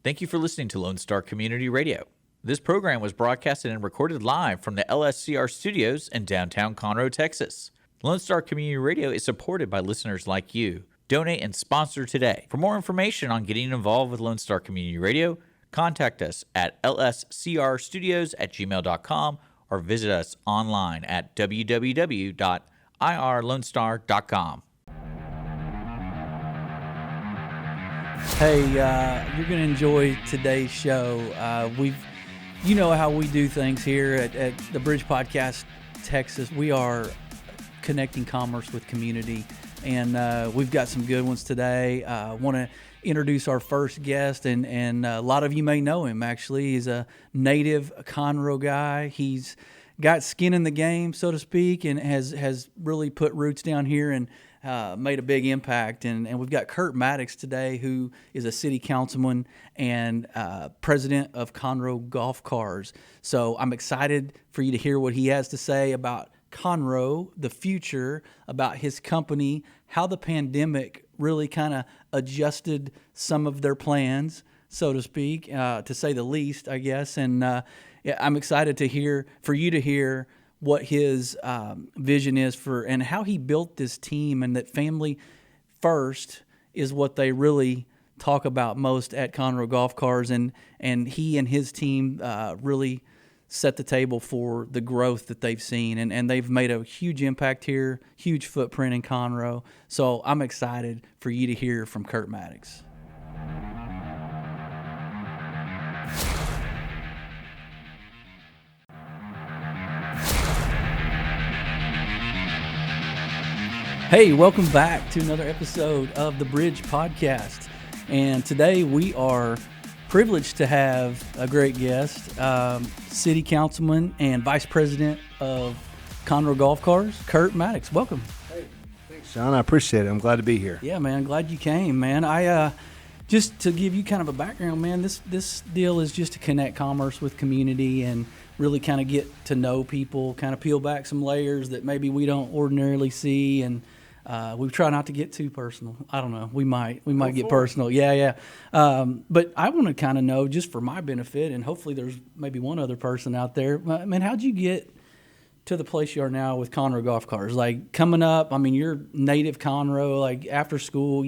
Thank you for listening to Lone Star Community Radio. This program was broadcasted and recorded live from the LSCR studios in downtown Conroe, Texas. Lone Star Community Radio is supported by listeners like you. Donate and sponsor today. For more information on getting involved with Lone Star Community Radio, contact us at lscrstudios@gmail.com or visit us online at www.irlonestar.com. Hey, you're going to enjoy today's show. You know how we do things here at the Bridge Podcast, Texas. We are connecting commerce with community, and we've got some good ones today. I want to introduce our first guest, and a lot of you may know him, actually. He's a native Conroe guy. He's got skin in the game, so to speak, and has really put roots down here and made a big impact. And we've got Curt Maddux today, who is a city councilman and president of Conroe Golf Cars. So I'm excited for you to hear what he has to say about Conroe, the future, about his company, how the pandemic really kind of adjusted some of their plans, so to speak, to say the least, I guess. And yeah, I'm excited for you to hear what his vision is for and how he built this team, and that family first is what they really talk about most at Conroe Golf Cars, and he and his team really set the table for the growth that they've seen, and they've made a huge impact here, huge footprint in Conroe. So I'm excited for you to hear from Curt Maddux. Hey, welcome back to another episode of the Bridge Podcast. And today we are privileged to have a great guest, City Councilman and Vice President of Conroe Golf Cars, Curt Maddux. Welcome. Hey, thanks, Sean. I appreciate it. I'm glad to be here. Yeah, man. Glad you came, man. I just to give you kind of a background, man, this deal is just to connect commerce with community and really kind of get to know people, kind of peel back some layers that maybe we don't ordinarily see, and we try not to get too personal. I don't know. We might get personal. Yeah. But I want to kind of know, just for my benefit, and hopefully there's maybe one other person out there. Man, how'd you get to the place you are now with Conroe Golf Cars? Like, coming up, I mean, you're native Conroe. Like, after school,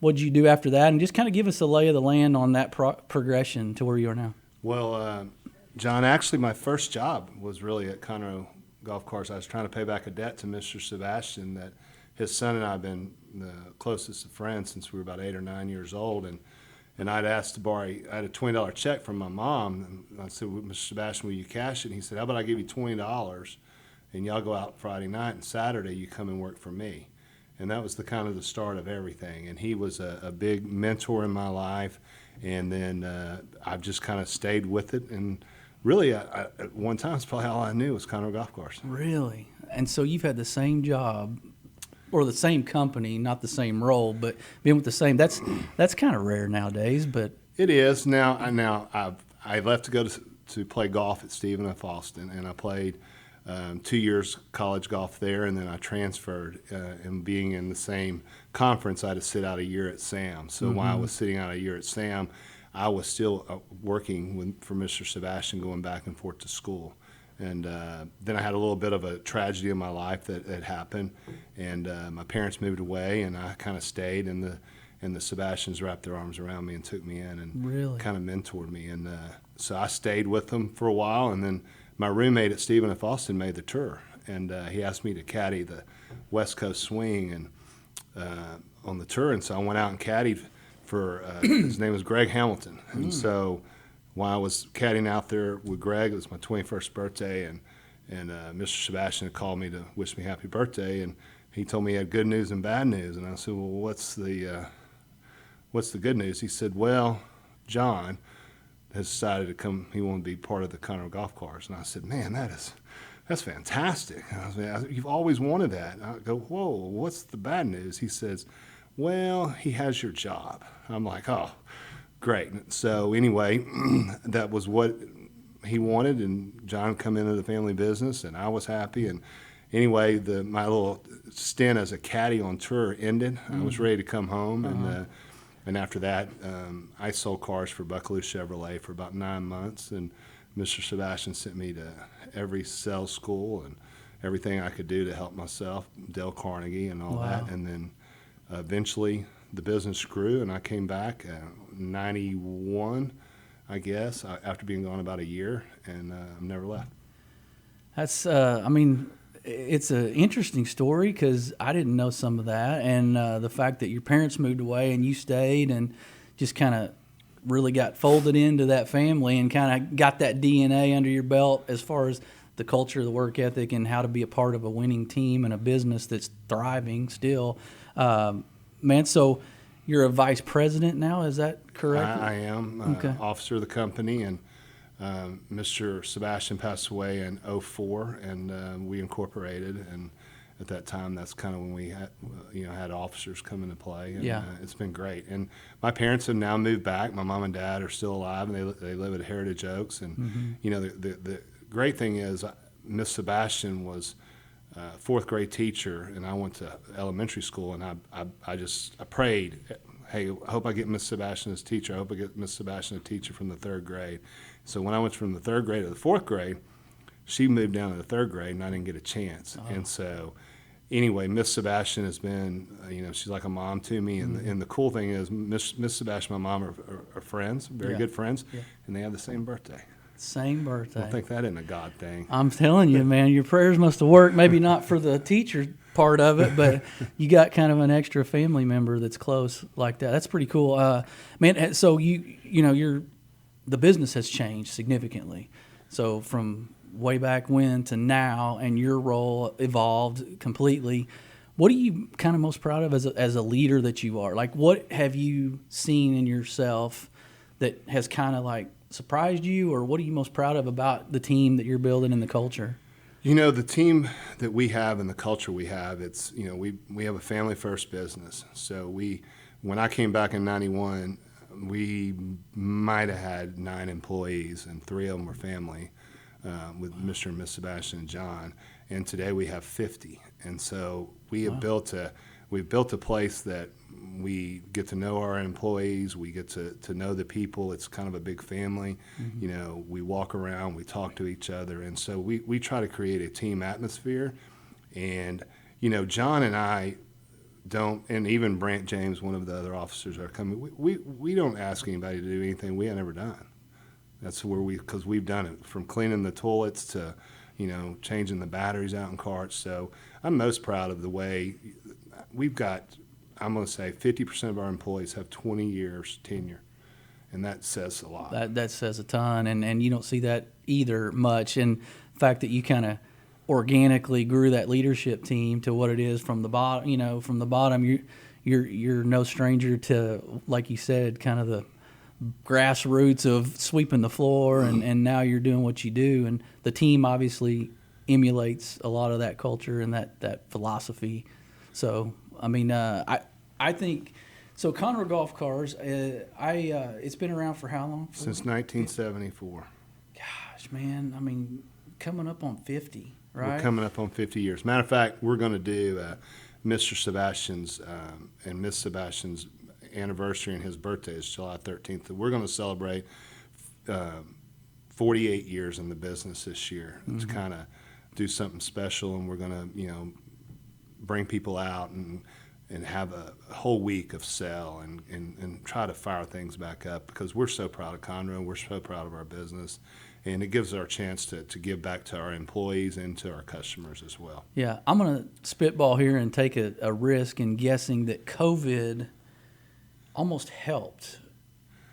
what'd you do after that? And just kind of give us a lay of the land on that progression to where you are now. Well, John, actually my first job was really at Conroe Golf Cars. I was trying to pay back a debt to Mr. Sebastian that his son and I have been the closest of friends since we were about 8 or 9 years old, and I'd asked to borrow. I had a $20 check from my mom, and I said, well, Mr. Sebastian, will you cash it? And he said, how about I give you $20, and y'all go out Friday night, and Saturday you come and work for me. And that was the kind of the start of everything. And he was a big mentor in my life, and then I've just kind of stayed with it. And really, at one time, it's probably all I knew was Conroe Golf Cars. Really? And so you've had the same job, or the same company, not the same role, but being with the same. That's kind of rare nowadays. But it is now. I left to go to play golf at Stephen F. Austin, and I played 2 years college golf there, and then I transferred. And being in the same conference, I had to sit out a year at Sam. So while I was sitting out a year at Sam, I was still working for Mr. Sebastian, going back and forth to school. And then I had a little bit of a tragedy in my life that happened, and my parents moved away, and I kind of stayed, and the Sebastians wrapped their arms around me and took me in and really kind of mentored me. And so I stayed with them for a while, and then my roommate at Stephen F. Austin made the tour, and he asked me to caddy the West Coast Swing and on the tour, and so I went out and caddied for his name was Greg Hamilton, and so while I was caddying out there with Greg, it was my 21st birthday, and Mr. Sebastian had called me to wish me happy birthday, and he told me he had good news and bad news, and I said, well, what's the good news? He said, well, John has decided to come. He wanted to be part of the Conroe Golf Cars, and I said, man, that's fantastic. And I said, you've always wanted that. And I go, whoa, what's the bad news? He says, well, he has your job. I'm like, oh, great. So anyway, that was what he wanted, and John come into the family business, and I was happy. And anyway, my little stint as a caddy on tour ended. I was ready to come home, and And after that, I sold cars for Buckaloo Chevrolet for about 9 months, and Mr. Sebastian sent me to every sales school and everything I could do to help myself, Dale Carnegie and all that. And then eventually the business grew, and I came back 91, I guess, after being gone about a year, and I've never left. That's, I mean, it's an interesting story because I didn't know some of that. And the fact that your parents moved away and you stayed and just kind of really got folded into that family and kind of got that DNA under your belt as far as the culture, the work ethic, and how to be a part of a winning team and a business that's thriving still. Man, so you're a vice president now, is that correct? I am Okay. officer of the company, and Mr. Sebastian passed away in 2004, and we incorporated, and at that time, that's kind of when we had officers come into play, and it's been great. And my parents have now moved back. My mom and dad are still alive, and they live at Heritage Oaks. And the great thing is, Miss Sebastian was a fourth grade teacher, and I went to elementary school, and I prayed, hey, I hope I get Miss Sebastian as teacher. I hope I get Miss Sebastian a teacher from the third grade. So when I went from the third grade to the fourth grade, she moved down to the third grade, and I didn't get a chance. And so anyway, Miss Sebastian has been, she's like a mom to me. And the cool thing is Miss Sebastian and my mom are friends, very good friends, and they have the same birthday. Same birthday. I think that isn't a God thing. I'm telling you, man, your prayers must have worked. Maybe not for the teacher part of it, but you got kind of an extra family member that's close like that. That's pretty cool, man. So the business has changed significantly. So from way back when to now, and your role evolved completely. What are you kind of most proud of as a leader that you are? Like, what have you seen in yourself that has kind of like surprised you, or what are you most proud of about the team that you're building and the culture? The team that we have and the culture we have, it's, we have a family first business. So when I came back in 91, we might have had 9 employees, and 3 of them were family, with Mr. and Miss Sebastian and John. And today we have 50. And so we've built a place that we get to know our employees, we get to know the people. It's kind of a big family. Mm-hmm. We walk around, we talk to each other, and so we try to create a team atmosphere. And John and I don't, and even Brant James, one of the other officers are coming, we don't ask anybody to do anything we have never done. That's where because we've done it, from cleaning the toilets to changing the batteries out in carts. So I'm most proud of the way we've got, I'm going to say 50% of our employees have 20 years tenure, and that says a lot. That says a ton, and you don't see that either much. And the fact that you kind of organically grew that leadership team to what it is from the bottom, from the bottom, you're no stranger to, like you said, kind of the grassroots of sweeping the floor, and now you're doing what you do, and the team obviously emulates a lot of that culture and that philosophy. So I mean, I think so. Conroe Golf Cars, it's been around for how long? Since 1974. Gosh, man, I mean, coming up on 50, right? We're coming up on 50 years. Matter of fact, we're going to do Mr. Sebastian's and Miss Sebastian's anniversary, and his birthday is July 13th. We're going to celebrate 48 years in the business this year. Mm-hmm. To kind of do something special, and we're going to bring people out and have a whole week of sell and try to fire things back up, because we're so proud of Conroe, we're so proud of our business, and it gives our chance to give back to our employees and to our customers as well. Yeah, I'm going to spitball here and take a risk in guessing that COVID almost helped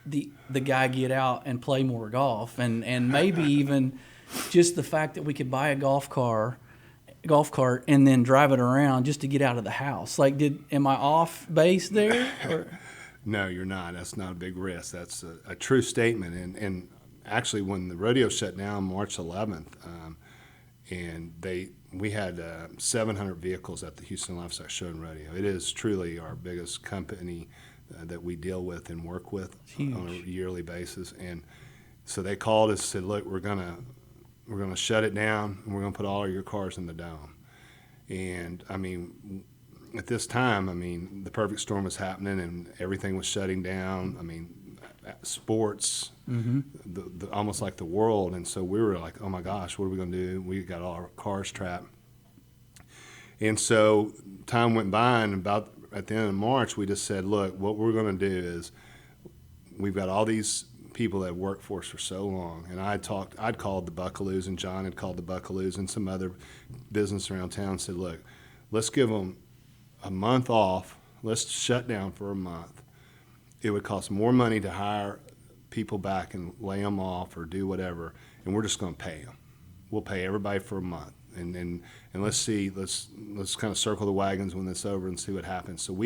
the guy get out and play more golf, and maybe even just the fact that we could buy a golf cart and then drive it around just to get out of the house. Like, am I off base there? Or? No, you're not. That's not a big risk. That's a true statement. And actually, when the rodeo shut down March 11th, and we had 700 vehicles at the Houston Livestock Show and Rodeo. It is truly our biggest company that we deal with and work with on a yearly basis. And so they called us and said, look, we're gonna shut it down, and we're gonna put all of your cars in the dome. And I mean, at this time, I mean, the perfect storm was happening and everything was shutting down. I mean, sports, almost like the world. And so we were like, oh my gosh, what are we going to do? We got all our cars trapped. And so time went by, and about at the end of March, we just said, look, what we're going to do is we've got all these people that worked for us for so long. And I'd called the Buckaloos, and John had called the Buckaloos and some other business around town and said, look, let's give them a month off. Let's shut down for a month. It would cost more money to hire people back and lay them off or do whatever, and we're just going to pay them. We'll pay everybody for a month, and let's see. Let's kind of circle the wagons when it's over and see what happens. So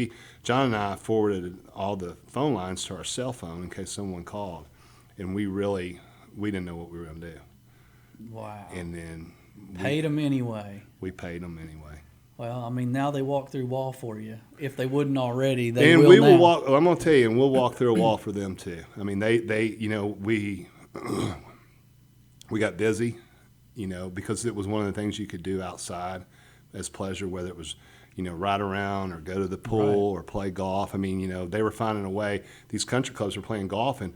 John and I forwarded all the phone lines to our cell phone in case someone called, and we didn't know what we were going to do. Wow. And then paid them anyway. We paid them anyway. Well, I mean, now they walk through wall for you. If they wouldn't already, they and will we now. will walk. I'm going to tell you, and we'll walk through a wall for them too. I mean, we got busy, because it was one of the things you could do outside as pleasure, whether it was, ride around or go to the pool or play golf. I mean, they were finding a way. These country clubs were playing golf, and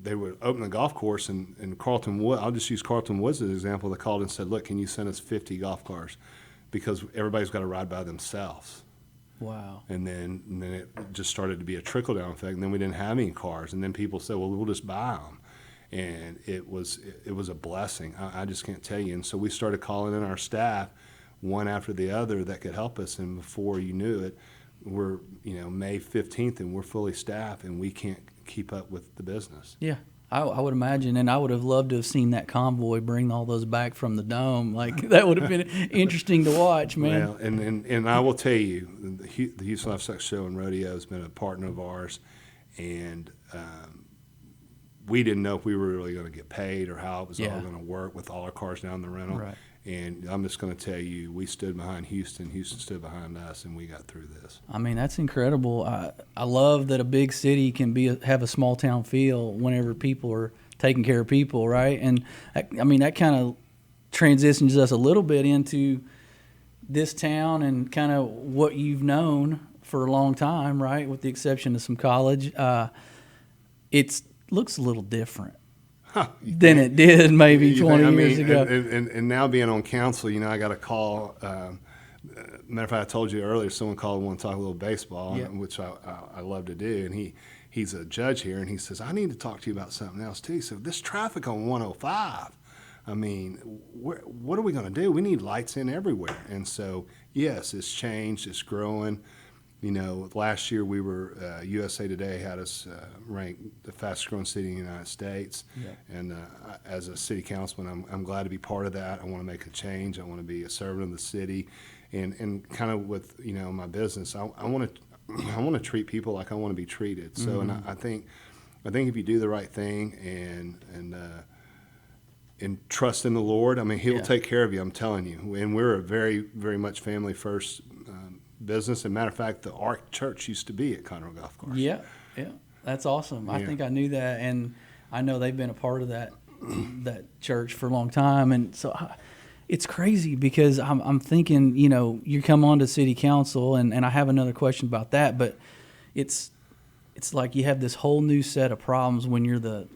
they would open the golf course, and Carlton Wood. I'll just use Carlton Woods as an example. They called and said, "Look, can you send us 50 golf cars?" Because everybody's got to ride by themselves. Wow. And then it just started to be a trickle-down effect, and then we didn't have any cars. And then people said, well, we'll just buy them. And it was a blessing. I just can't tell you. And so we started calling in our staff, one after the other, that could help us. And before you knew it, we're, May 15th, and we're fully staffed, and we can't keep up with the business. Yeah. I would imagine, and I would have loved to have seen that convoy bring all those back from the dome. Like, that would have been interesting to watch, man. Well, and I will tell you, the Houston Livestock Show and Rodeo has been a partner of ours, and we didn't know if we were really going to get paid or how it was all going to work with all our cars down the rental. Right. And I'm just going to tell you, we stood behind Houston. Houston stood behind us, and we got through this. I mean, that's incredible. I love that a big city can have a small town feel whenever people are taking care of people, right? And I mean, that kind of transitions us a little bit into this town and kind of what you've known for a long time, right? With the exception of some college, it looks a little different. Than it did maybe 20 years ago. And now being on council, I got a call. Matter of fact, I told you earlier, someone called and wanted to talk a little baseball, which I love to do. And he's a judge here, and he says, I need to talk to you about something else too. So this traffic on 105, I mean, what are we going to do? We need lights in everywhere. And so, yes, it's changed. It's growing. Last year we were, USA Today had us ranked the fastest growing city in the United States. Yeah. And as a city councilman, I'm glad to be part of that. I want to make a change. I want to be a servant of the city. And kind of with, my business, I want to treat people like I want to be treated. So, and I think if you do the right thing and trust in the Lord, I mean, He'll take care of you, I'm telling you. And we're a very, very much family first business. As a matter of fact, the Ark Church used to be at Conroe Golf Course. Yeah, that's awesome. I think I knew that, and I know they've been a part of that church for a long time. And so it's crazy because I'm thinking, you come on to city council, and I have another question about that, but it's like you have this whole new set of problems when you're the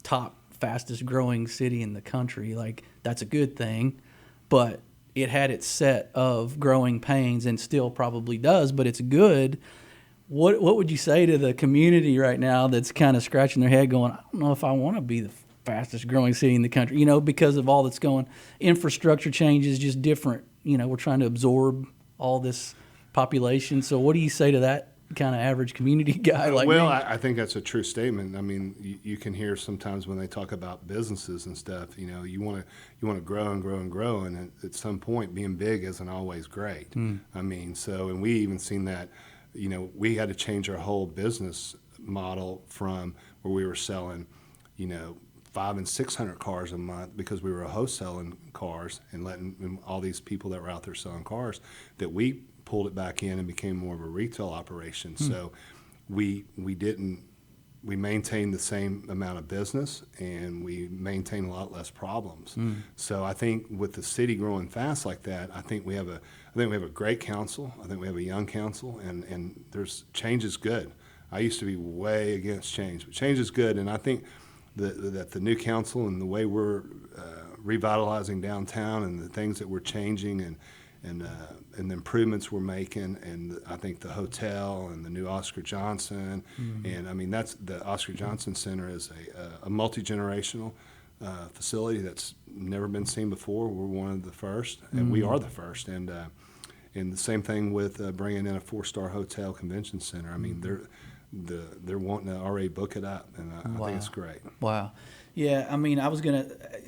top fastest growing city in the country. Like, that's a good thing, but it had its set of growing pains and still probably does, but it's good. What would you say to the community right now that's kind of scratching their head going, I don't know if I want to be the fastest growing city in the country, because of all that's going, infrastructure changes, just different, we're trying to absorb all this population. So what do you say to that kind of average community guy like me? Well, I think that's a true statement. I mean, you can hear sometimes when they talk about businesses and stuff, you want to grow and grow and grow, and at some point being big isn't always great. I mean, and we even seen that, we had to change our whole business model from where we were selling, 500 and 600 cars a month because we were wholesaling cars and letting all these people that were out there selling cars, that we pulled it back in and became more of a retail operation. So we didn't we maintain the same amount of business, and we maintain a lot less problems. So I think with the city growing fast like that, I think we have a great council. I think we have a young council, and there's change is good. I used to be way against change, but change is good, and I think that the new council and the way we're revitalizing downtown and the things that we're changing and the improvements we're making, and I think the hotel and the new Oscar Johnson, and I mean that's the Oscar Johnson Center is a multi-generational facility that's never been seen before. We're one of the first, and we are the first, and the same thing with bringing in a 4-star hotel convention center. I mean they're wanting to already book it up, and I think it's great. Wow. Yeah, I mean,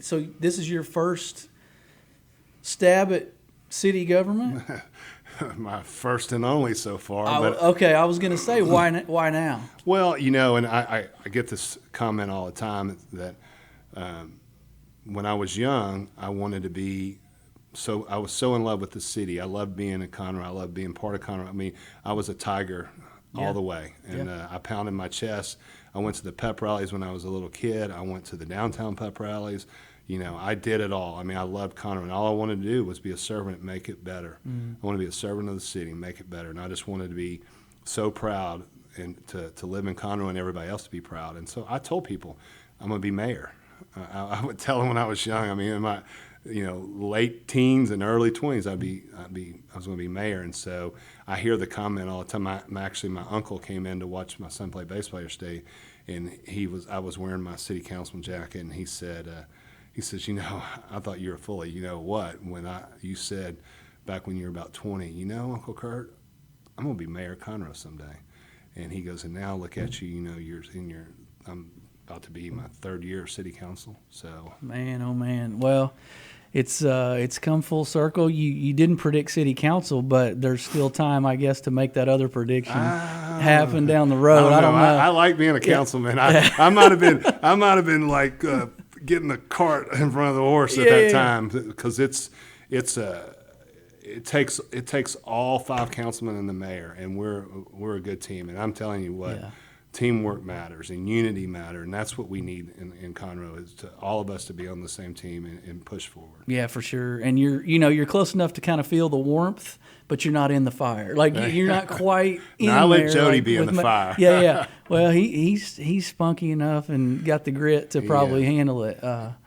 so this is your first stab at city government? My first and only so far. Okay, I was going to say, why now? Well, and I get this comment all the time that when I was young, I wanted to be I was so in love with the city. I loved being in Conroe. I loved being part of Conroe. I mean, I was a Tiger all the way, and I pounded my chest. I went to the pep rallies when I was a little kid. I went to the downtown pep rallies. I did it all. I mean, I loved Conroe, and all I wanted to do was be a servant and make it better. I want to be a servant of the city and make it better, and I just wanted to be so proud and to live in Conroe and everybody else to be proud. And so I told people, I'm going to be mayor. I would tell them when I was young. I mean, in my late teens and early 20s, I was going to be mayor. And so I hear the comment all the time. My uncle came in to watch my son play baseball yesterday, and I was wearing my city councilman jacket, and he says, I thought you were full of what when you said back when you were about 20, Uncle Curt, I'm going to be mayor of Conroe someday. And he goes, and now look at you, I'm about to be my 3rd year of city council. So man, oh man. Well, it's come full circle. You didn't predict city council, but there's still time, I guess, to make that other prediction happen down the road. I don't know. I like being a councilman. I might have been like getting the cart in front of the horse at that time, because it takes all 5 councilmen and the mayor, and we're a good team. And I'm telling you what. Yeah. Teamwork matters and unity matter, and that's what we need in Conroe, is to all of us to be on the same team and push forward. Yeah, for sure. And you're close enough to kind of feel the warmth, but you're not in the fire. Like you're not quite in there. I let Jody be in the fire. Yeah. Well, he's spunky enough and got the grit to probably handle it.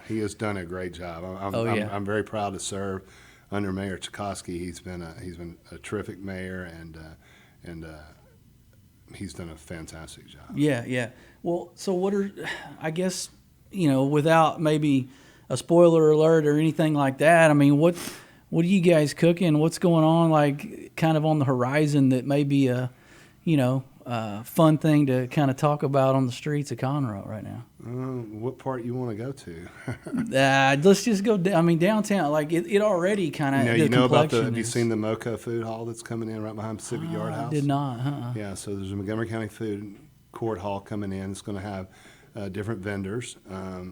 He has done a great job. I'm very proud to serve under Mayor Chikoski. He's been a terrific mayor, and he's done a fantastic job. Yeah. Well, so what are, I guess, without maybe a spoiler alert or anything like that, I mean, what are you guys cooking? What's going on, like, kind of on the horizon that may be a, fun thing to kind of talk about on the streets of Conroe right now? What part you want to go to? Let's just go. Downtown. Like it already kind of. You know about have you seen the Mocha Food Hall that's coming in right behind Pacific Yard House? I did not. Yeah, so there's a Montgomery County Food Court Hall coming in. It's going to have different vendors.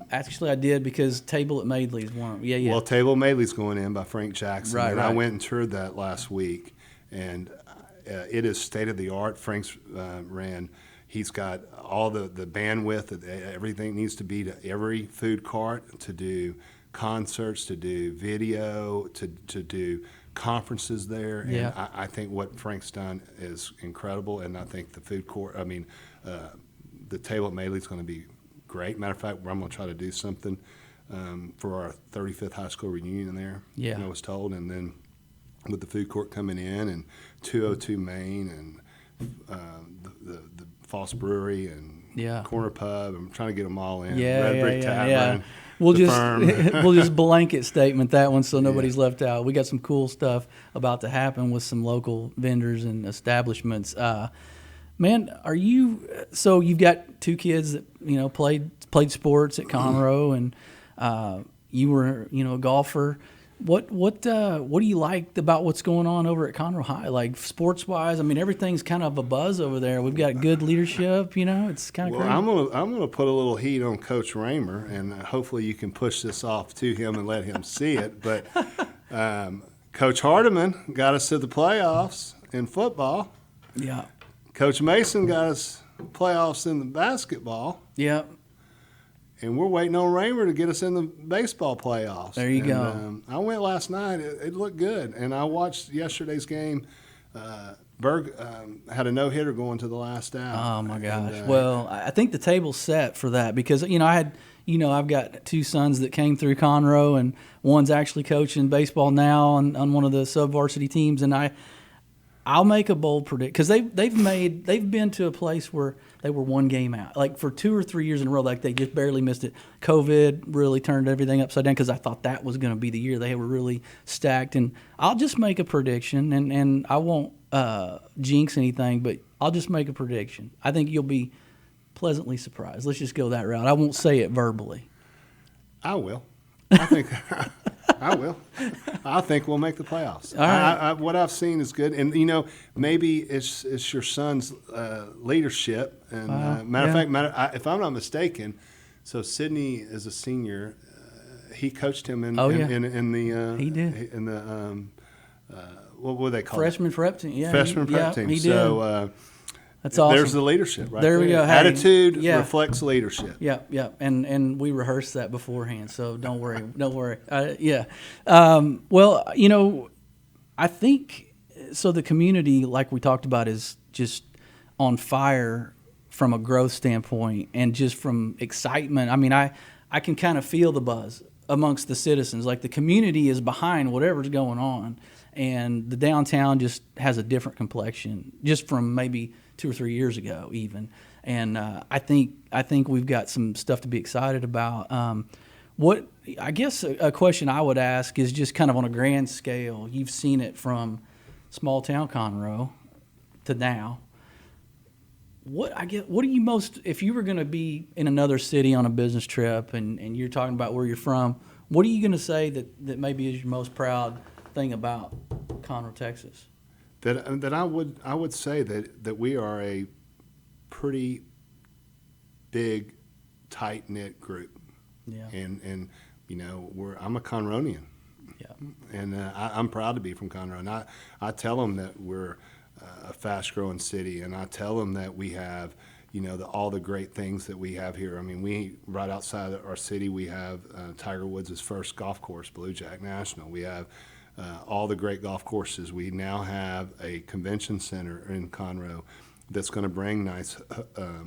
Actually, I did, because Table at Madeley's one. Yeah. Well, Table at Madeley's going in by Frank Jackson. Right. I went and toured that last week, and it is state of the art. Frank's ran. He's got all the bandwidth, everything needs to be to every food cart, to do concerts, to do video, to do conferences there. And yeah. I think what Frank's done is incredible, and I think the food court, the Table at Madeley's going to be great. Matter of fact, I'm going to try to do something for our 35th high school reunion there. Yeah. I was told, and then with the food court coming in, and 202 Main, and the Foss Brewery, and Corner Pub. I'm trying to get them all in. Red Brick Tavern. We'll just blanket statement that one, so nobody's left out. We got some cool stuff about to happen with some local vendors and establishments. Man, so you've got 2 kids that played sports at Conroe, and you were a golfer. What do you like about what's going on over at Conroe High, like sports wise? I mean, everything's kind of a buzz over there. We've got good leadership. It's kind of crazy. I'm gonna put a little heat on Coach Raymer, and hopefully you can push this off to him and let him see it. But Coach Hardiman got us to the playoffs in football. Yeah. Coach Mason got us playoffs in the basketball. Yep. And we're waiting on Raymer to get us in the baseball playoffs. There you go. I went last night. It looked good. And I watched yesterday's game. Berg had a no-hitter going to the last out. Oh, my gosh. Well, I think the table's set for that because, I've got two sons that came through Conroe, and one's actually coaching baseball now on one of the sub-varsity teams. And I'll make a bold prediction because they've been to a place where they were one game out, like for 2 or 3 years in a row, like they just barely missed it. COVID really turned everything upside down because I thought that was going to be the year they were really stacked. And I'll just make a prediction, and I won't jinx anything, but I'll just make a prediction. I think you'll be pleasantly surprised. Let's just go that route. I won't say it verbally. I will. I think I will. I think we'll make the playoffs. All right. What I've seen is good, and maybe it's your son's leadership. And if I'm not mistaken, so Sydney is a senior. He coached him in the he did in the what would they call freshman prep team? Yeah, freshman prep team. He did. So that's awesome. There's the leadership right there. There We go. Hey, attitude reflects leadership. Yeah, and we rehearsed that beforehand, so don't worry, don't worry. Well, I think so. The community, like we talked about, is just on fire from a growth standpoint and just from excitement. I mean, I can kind of feel the buzz amongst the citizens. Like the community is behind whatever's going on, and the downtown just has a different complexion, just from maybe 2 or 3 years ago even. And I think we've got some stuff to be excited about. What I guess a question I would ask is just kind of on a grand scale. You've seen it from small town Conroe to now. What are you most, if you were going to be in another city on a business trip and you're talking about where you're from, what are you going to say that maybe is your most proud thing about Conroe, Texas? That I would say that we are a pretty big, tight-knit group. Yeah. And I'm a Conroean. Yeah. And I'm proud to be from Conroe. And I tell them that we're a fast-growing city, and I tell them that we have, all the great things that we have here. I mean, we right outside of our city, we have Tiger Woods' first golf course, Blue Jack National. We have all the great golf courses. We now have a convention center in Conroe that's going to bring nice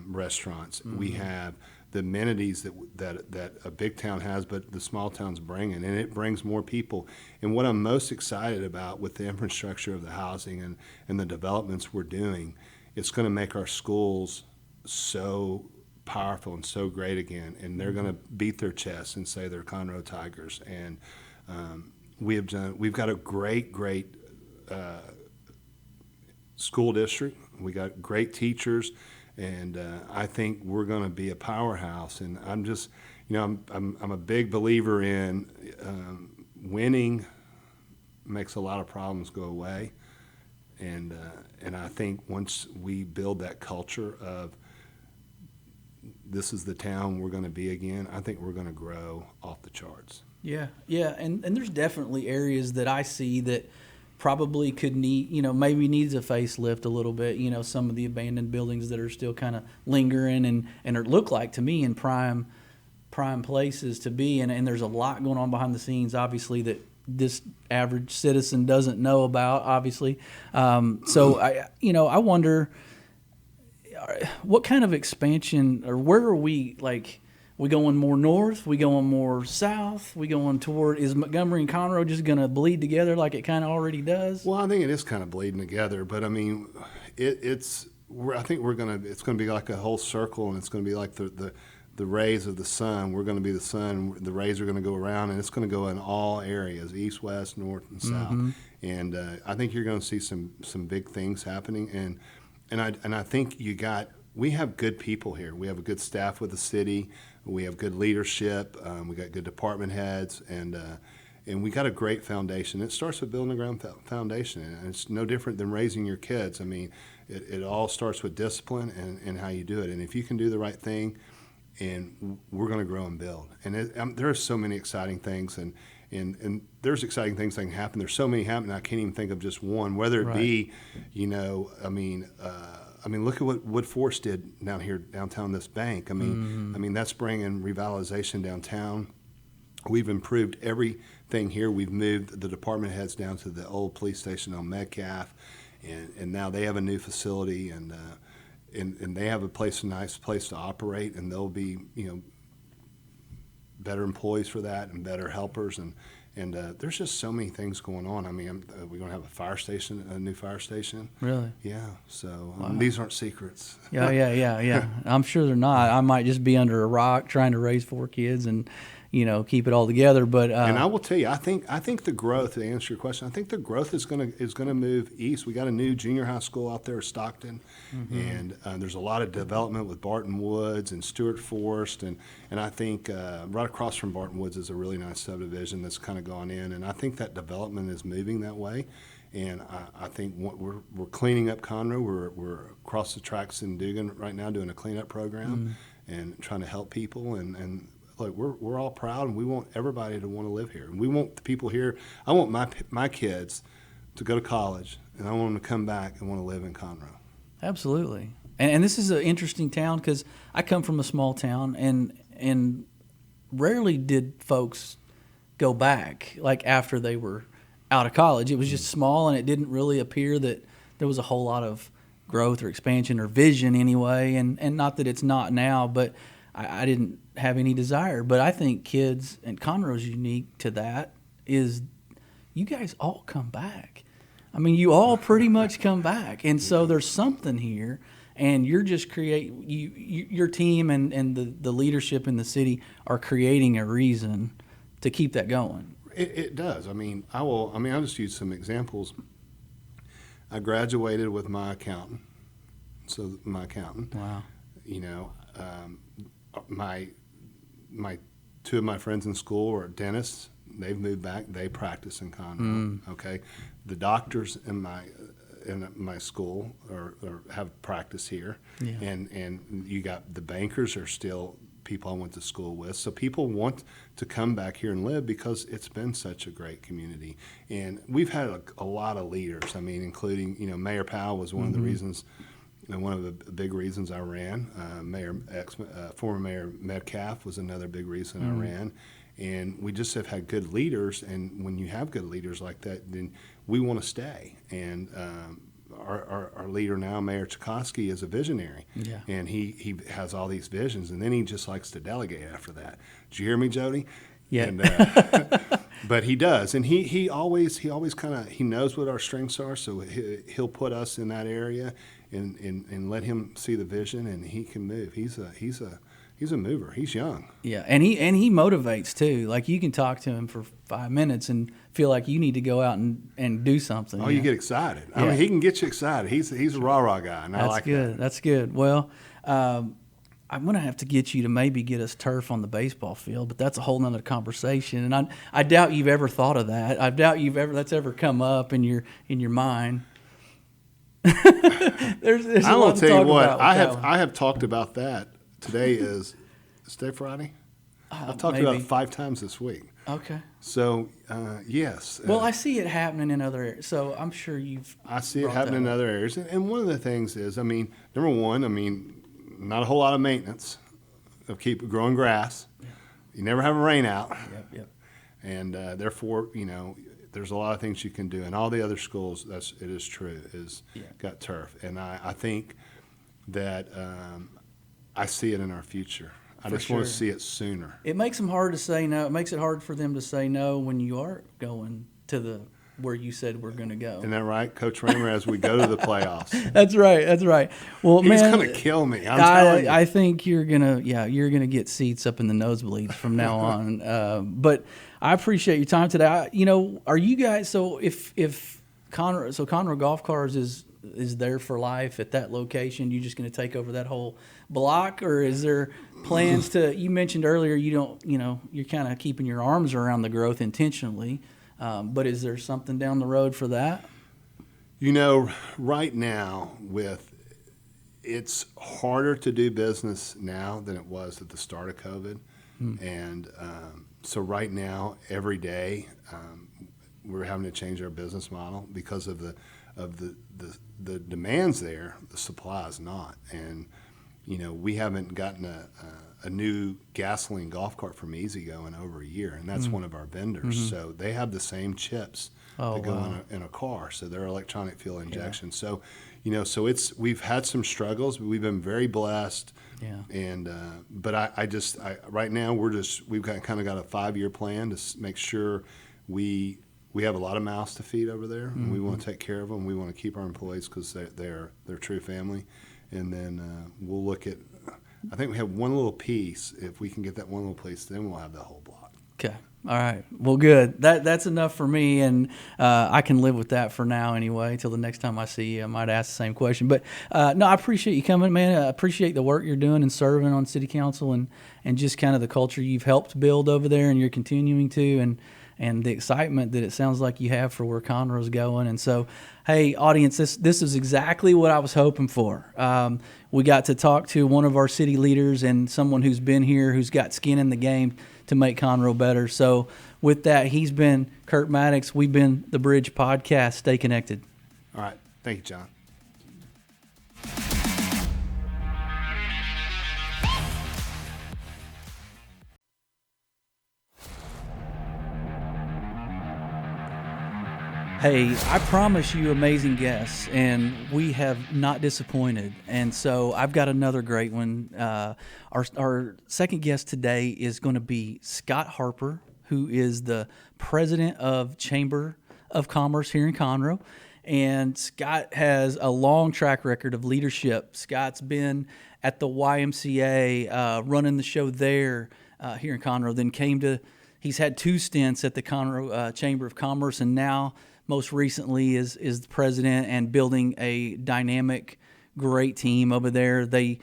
restaurants. Mm-hmm. We have the amenities that a big town has, but the small town's bringing, and it brings more people. And what I'm most excited about with the infrastructure of the housing and the developments we're doing, it's going to make our schools so powerful and so great again, and they're going to beat their chests and say they're Conroe Tigers. And we've got a great school district. We got great teachers, and I think we're going to be a powerhouse. And I'm just, I'm a big believer in winning makes a lot of problems go away. And I think once we build that culture of this is the town we're going to be again, I think we're going to grow off the charts. Yeah, and there's definitely areas that I see that probably could need, maybe needs a facelift a little bit. Some of the abandoned buildings that are still kind of lingering and look like to me in prime places to be. And there's a lot going on behind the scenes, obviously, that this average citizen doesn't know about, obviously. So I wonder what kind of expansion, or where are we, like, we going more north? We going more south? We going toward, is Montgomery and Conroe just going to bleed together like it kind of already does? Well, I think it is kind of bleeding together, but I mean, it's going to be like a whole circle, and it's going to be like the rays of the sun. We're going to be the sun. The rays are going to go around, and it's going to go in all areas, east, west, north, and south. Mm-hmm. And I think you're going to see some big things happening. And I think we have good people here. We have a good staff with the city. We have good leadership. We got good department heads, and we got a great foundation. It starts with building a ground foundation, and it's no different than raising your kids. I mean, it all starts with discipline and how you do it. And if you can do the right thing, and we're going to grow and build. And there are so many exciting things, and there's exciting things that can happen. There's so many happening, I can't even think of just one, whether it be, I mean, look at what Wood Forest did down here, downtown this bank. I mean, that's bringing revitalization downtown. We've improved everything here. We've moved the department heads down to the old police station on Metcalf, and now they have a new facility, and they have a nice place to operate, and they'll be, better employees for that and better helpers, and there's just so many things going on. I mean, we're going to have a new fire station. Really? Yeah. So Wow. these aren't secrets. Yeah. I'm sure they're not. I might just be under a rock trying to raise 4 kids and, keep it all together. But and I will tell you, I think the growth, to answer your question, I think the growth is gonna move east. We got a new junior high school out there, Stockton, and there's a lot of development with Barton Woods and Stewart Forest, and I think right across from Barton Woods is a really nice subdivision that's kind of gone in, and I think that development is moving that way. And I think we're cleaning up Conroe. We're across the tracks in Dugan right now doing a cleanup program and trying to help people. And look, we're all proud, and we want everybody to want to live here. And we want the people here. I want my kids to go to college, and I want them to come back and want to live in Conroe. Absolutely. And this is an interesting town because I come from a small town, and rarely did folks go back like after they were out of college. It was just small, and it didn't really appear that there was a whole lot of growth or expansion or vision anyway. And not that it's not now, but I didn't have any desire. But I think kids, and Conroe's unique to that, is you guys all come back. I mean, you all pretty much come back. And so there's something here, and you're just your team and the leadership in the city are creating a reason to keep that going. It does. I'll just use some examples. I graduated with my accountant. So my accountant. Wow. My 2 of my friends in school are dentists. They've moved back. They practice in Conroe. Okay. The doctors in my school have practice here. Yeah. And you got the bankers are still people I went to school with. So people want to come back here and live because it's been such a great community. And we've had a lot of leaders. I mean, including, Mayor Powell was one of the reasons, one of the big reasons I ran. Former Mayor Metcalf was another big reason I ran. And we just have had good leaders. And when you have good leaders like that, then we want to stay. And our leader now, Mayor Chakosky, is a visionary. Yeah. And he has all these visions, and then he just likes to delegate after that. Did you hear me, Jody? Yeah. And, but he does, and he always kind of, he knows what our strengths are, so he'll put us in that area and let him see the vision, and he can move. He's a mover. He's young. Yeah, and he motivates too. Like, you can talk to him for 5 minutes and feel like you need to go out and do something. Oh, you get excited. Yeah. I mean, he can get you excited. He's a rah-rah guy, and I like that. That's good. Well, I'm going to have to get you to maybe get us turf on the baseball field, but that's a whole nother conversation. And I doubt you've ever thought of that. I doubt that's ever come up in your mind. there's I will tell you what, I I have talked about that. Today is Friday? I've talked about it 5 times this week. Okay. So, yes. Well, I see it happening in other areas, so I'm sure I see it happening in other areas. And one of the things is, number one, not a whole lot of maintenance of keep growing grass. Yeah. You never have a rain out. Yep. And therefore, there's a lot of things you can do. And all the other schools, it is true, got turf. And I think that I see it in our future. I just want to see it sooner. It makes them hard to say no. It makes it hard for them to say no when you are going to where you said we're going to go. Isn't that right, Coach Raymer, as we go to the playoffs? That's right. Well, he's going to kill me. I'm telling you. I think you're gonna get seats up in the nosebleeds from now on. But I appreciate your time today. Are you guys, so if Conroe Golf Cars is there for life at that location, you just going to take over that whole block, or is there plans to? You mentioned earlier you're kind of keeping your arms around the growth intentionally, but is there something down the road for that? Right now it's harder to do business now than it was at the start of COVID, and so right now every day we're having to change our business model because of of the demands there, the supply is not. And we haven't gotten a new gasoline golf cart from Easygo in over a year, and that's one of our vendors. Mm-hmm. So they have the same chips that go in a car, so they're electronic fuel injection. So, so we've had some struggles, but we've been very blessed. Yeah. And but I right now we've kind of got a 5-year plan to make sure we have a lot of mouths to feed over there, and we want to take care of them. We want to keep our employees because they're true family, and then we'll look at. I think we have one little piece. If we can get that one little piece, then we'll have the whole block. Okay. All right. Well, good. That's enough for me, and I can live with that for now anyway. Till the next time I see you, I might ask the same question. But no, I appreciate you coming, man. I appreciate the work you're doing and serving on city council, and just kind of the culture you've helped build over there, and you're continuing to, and the excitement that it sounds like you have for where Conroe's going. And so, hey, audience, this is exactly what I was hoping for. We got to talk to one of our city leaders and someone who's been here, who's got skin in the game to make Conroe better. So with that, he's been Curt Maddux. We've been The Bridge Podcast. Stay connected. All right. Thank you, John. Hey, I promise you amazing guests, and we have not disappointed. And so I've got another great one. Our second guest today is going to be Scott Harper, who is the president of Chamber of Commerce here in Conroe. And Scott has a long track record of leadership. Scott's been at the YMCA, running the show there here in Conroe. Then he's had 2 stints at the Conroe Chamber of Commerce, and now most recently is the president and building a dynamic, great team over there. They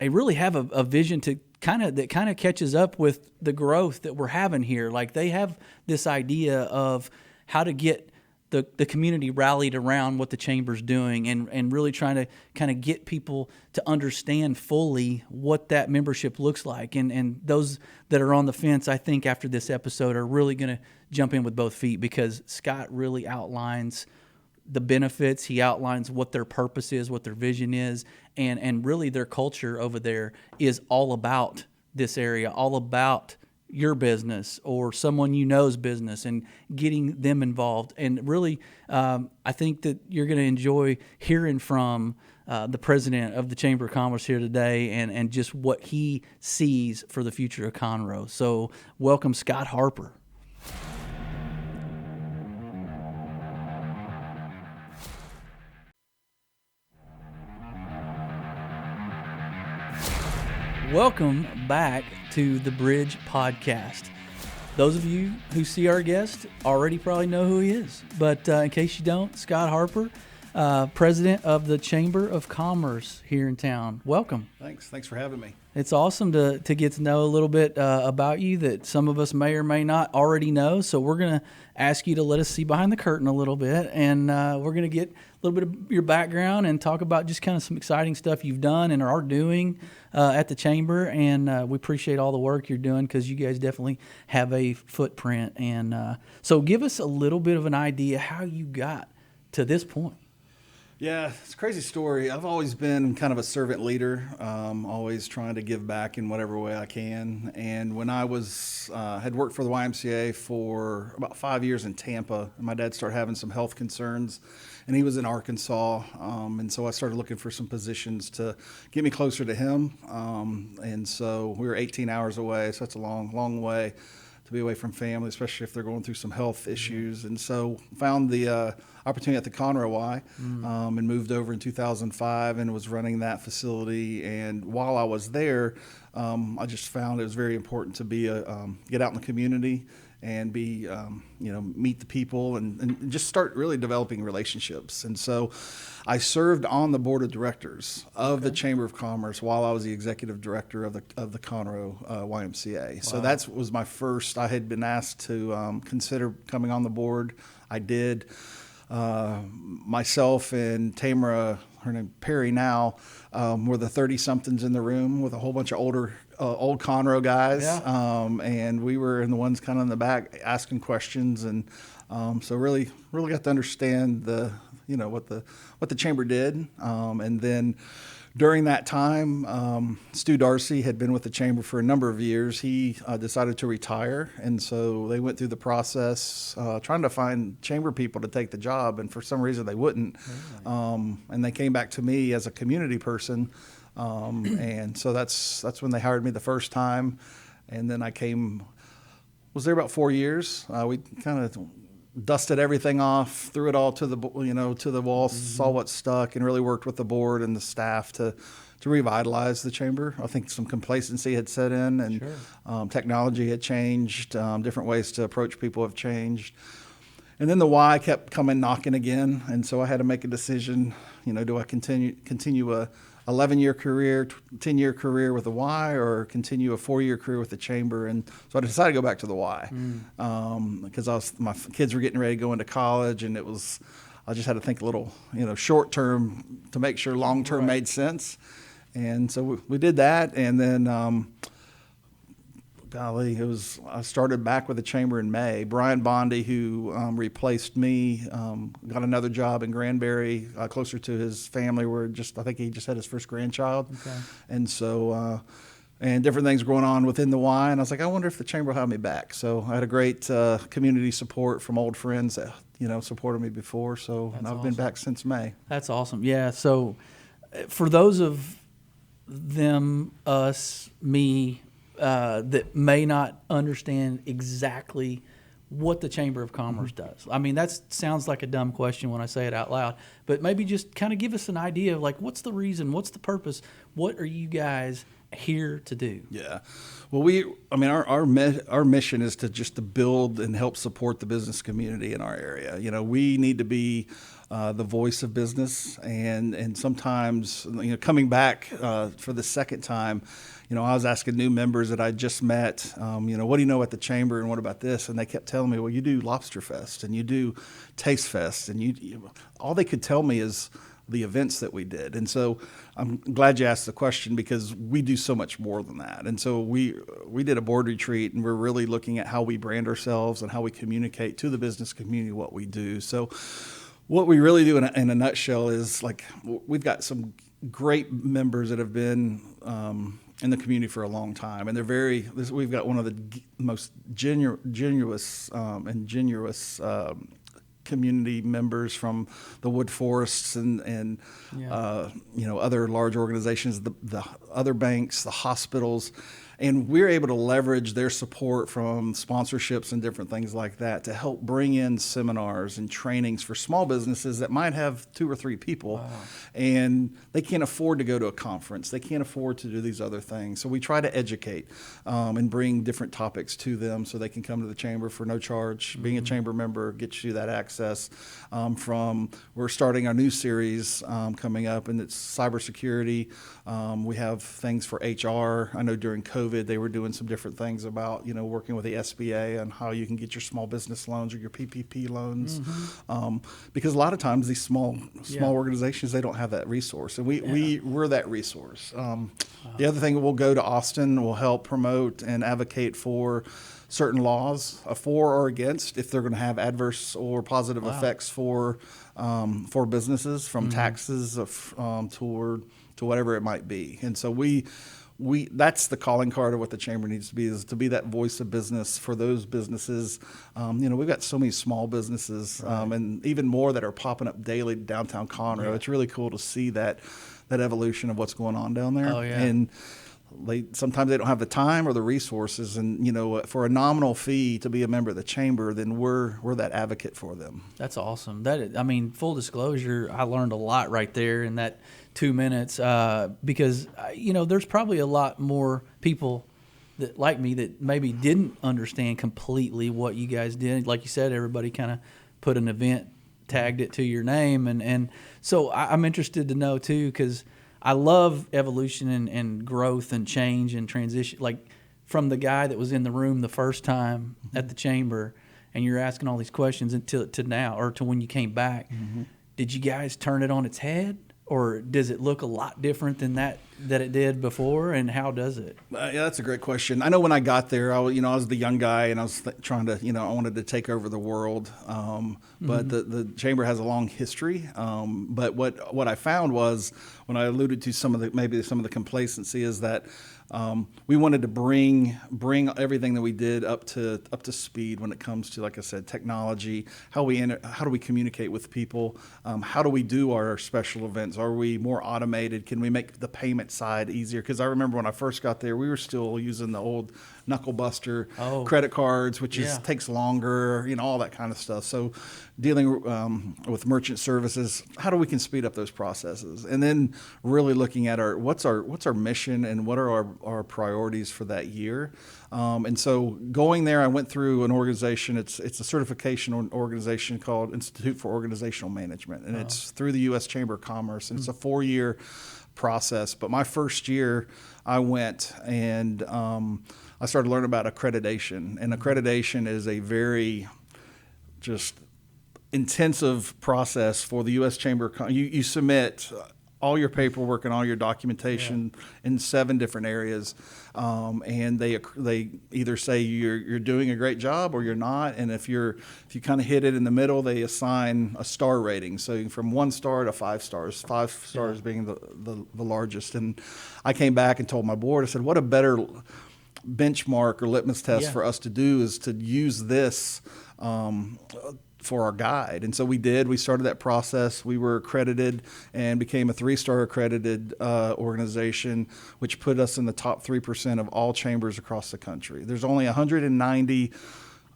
really have a vision that kind of catches up with the growth that we're having here. Like, they have this idea of how to get the community rallied around what the chamber's doing, and really trying to kind of get people to understand fully what that membership looks like. And those that are on the fence, I think after this episode, are really going to jump in with both feet, because Scott really outlines the benefits. He outlines what their purpose is, what their vision is, and really their culture over there is all about this area, all about your business or someone you know's business, and getting them involved. And really, I think that you're going to enjoy hearing from the president of the Chamber of Commerce here today, and just what he sees for the future of Conroe. So welcome, Scott Harper. Welcome back to the Bridge Podcast. Those of you who see our guest already probably know who he is, but in case you don't, Scott Harper, president of the Chamber of Commerce here in town. Welcome. Thanks for having me. It's awesome to get to know a little bit about you that some of us may or may not already know. So we're going to ask you to let us see behind the curtain a little bit, and we're going to get a little bit of your background and talk about just kind of some exciting stuff you've done and are doing at the Chamber. And we appreciate all the work you're doing, because you guys definitely have a footprint. And so give us a little bit of an idea how you got to this point. Yeah, it's a crazy story. I've always been kind of a servant leader, always trying to give back in whatever way I can. And when I had worked for the YMCA for about 5 years in Tampa, and my dad started having some health concerns, and he was in Arkansas. And so I started looking for some positions to get me closer to him. And so we were 18 hours away, so that's a long way to be away from family, especially if they're going through some health issues. And so found the opportunity at the Conroe Y, and moved over in 2005 and was running that facility. And while I was there, I just found it was very important to get out in the community and meet the people and just start really developing relationships. And so I served on the board of directors of the Chamber of Commerce while I was the executive director of the Conroe YMCA. Wow. So that was my first. I had been asked to consider coming on the board. I did. myself and Tamara, her name Perry now, were the 30-somethings in the room with a whole bunch of old Conroe guys. Yeah. And we were in the ones kind of in the back asking questions. And so really got to understand what the chamber did. And then during that time, Stu Darcy had been with the chamber for a number of years. He decided to retire, and so they went through the process trying to find chamber people to take the job, and for some reason they wouldn't. Really? And they came back to me as a community person, and so that's when they hired me the first time, and then I was there about 4 years. We kind of dusted everything off, threw it all to the wall, saw what stuck, and really worked with the board and the staff to revitalize the chamber. I think some complacency had set in, and Sure. Technology had changed. Different ways to approach people have changed. And then the why kept coming knocking again, and so I had to make a decision. Do I continue a 11-year career, 10-year career with the Y, or continue a 4-year career with the chamber? And so I decided to go back to the Y, because my kids were getting ready to go into college, and I just had to think a little, short term to make sure long term made sense. And so we did that, and then I started back with the chamber in May. Brian Bondi, who replaced me, got another job in Granbury, closer to his family, where I think he just had his first grandchild. Okay. And so, and different things going on within the Y, and I was like, I wonder if the chamber will have me back. So I had a great community support from old friends that, supported me before. So I've been back since May. That's awesome. Yeah. So for those of them, us, me, that may not understand exactly what the Chamber of Commerce does. I mean, that sounds like a dumb question when I say it out loud, but maybe just kind of give us an idea of like, what's the reason, what's the purpose, what are you guys here to do? Yeah. Well, our mission is to build and help support the business community in our area. We need to be the voice of business, and sometimes, coming back for the second time, I was asking new members that I just met, what do you know at the chamber, and what about this? And they kept telling me, well, you do Lobster Fest and you do Taste Fest, and all they could tell me is the events that we did. And so I'm glad you asked the question, because we do so much more than that. And so we did a board retreat, and we're really looking at how we brand ourselves and how we communicate to the business community what we do. So what we really do in a nutshell is, like, we've got some great members that have been in the community for a long time, and we've got one of the most genuine community members from the wood forests and other large organizations, the other banks, the hospitals. And we're able to leverage their support from sponsorships and different things like that to help bring in seminars and trainings for small businesses that might have 2 or 3 people. Wow. And they can't afford to go to a conference. They can't afford to do these other things. So we try to educate and bring different topics to them so they can come to the chamber for no charge. Mm-hmm. Being a chamber member gets you that access. We're starting our new series coming up, and it's cybersecurity. We have things for HR. I know during COVID, they were doing some different things about, working with the SBA and how you can get your small business loans or your PPP loans. Mm-hmm. Because a lot of times these small organizations, they don't have that resource. And we're that resource. The other thing, we'll go to Austin, we'll help promote and advocate for certain laws, for or against, if they're going to have adverse or positive effects for businesses, from taxes to whatever it might be. And so that's the calling card of what the chamber needs to be, is to be that voice of business for those businesses. We've got so many small businesses, and even more that are popping up daily downtown Conroe. Yeah. It's really cool to see that evolution of what's going on down there. Oh, yeah. And sometimes they don't have the time or the resources, and for a nominal fee to be a member of the chamber, then we're that advocate for them. That's awesome. Full disclosure, I learned a lot right there in that 2 minutes, because there's probably a lot more people that, like me, that maybe didn't understand completely what you guys did. Like you said, everybody kind of put an event, tagged it to your name, and so I'm interested to know too, because I love evolution and growth and change and transition. Like, from the guy that was in the room the first time at the chamber, and you're asking all these questions until to now or to when you came back. Did you guys turn it on its head, or does it look a lot different than that it did before? And how does it? Yeah, that's a great question. I know when I got there, I was the young guy, and I was trying to, I wanted to take over the world. But the chamber has a long history. But what I found was, when I alluded to some of the complacency, is that we wanted to bring everything that we did up to speed when it comes to, like I said, technology. How do we communicate with people? How do we do our special events? Are we more automated? Can we make the payment side easier? Because I remember when I first got there, we were still using the old knuckle buster credit cards, which takes longer, all that kind of stuff. So dealing with merchant services, how do we can speed up those processes? And then really looking at what's our mission and what are our priorities for that year. And so going there, I went through an organization. It's a certification organization called Institute for Organizational Management, and it's through the U.S. Chamber of Commerce, and it's a 4-year process. But my first year, I went and I started learning about accreditation, and accreditation is a very just intensive process for the U.S. Chamber of Commerce. You submit all your paperwork and all your documentation in 7 different areas, and they either say you're doing a great job or you're not, and if you kind of hit it in the middle, they assign a star rating. So from 1 star to 5 stars, 5 stars being the largest. And I came back and told my board, I said, what a better benchmark or litmus test for us to do is to use this for our guide. And so we did. We started that process. We were accredited and became a 3-star accredited organization, which put us in the top 3% of all chambers across the country. There's only 190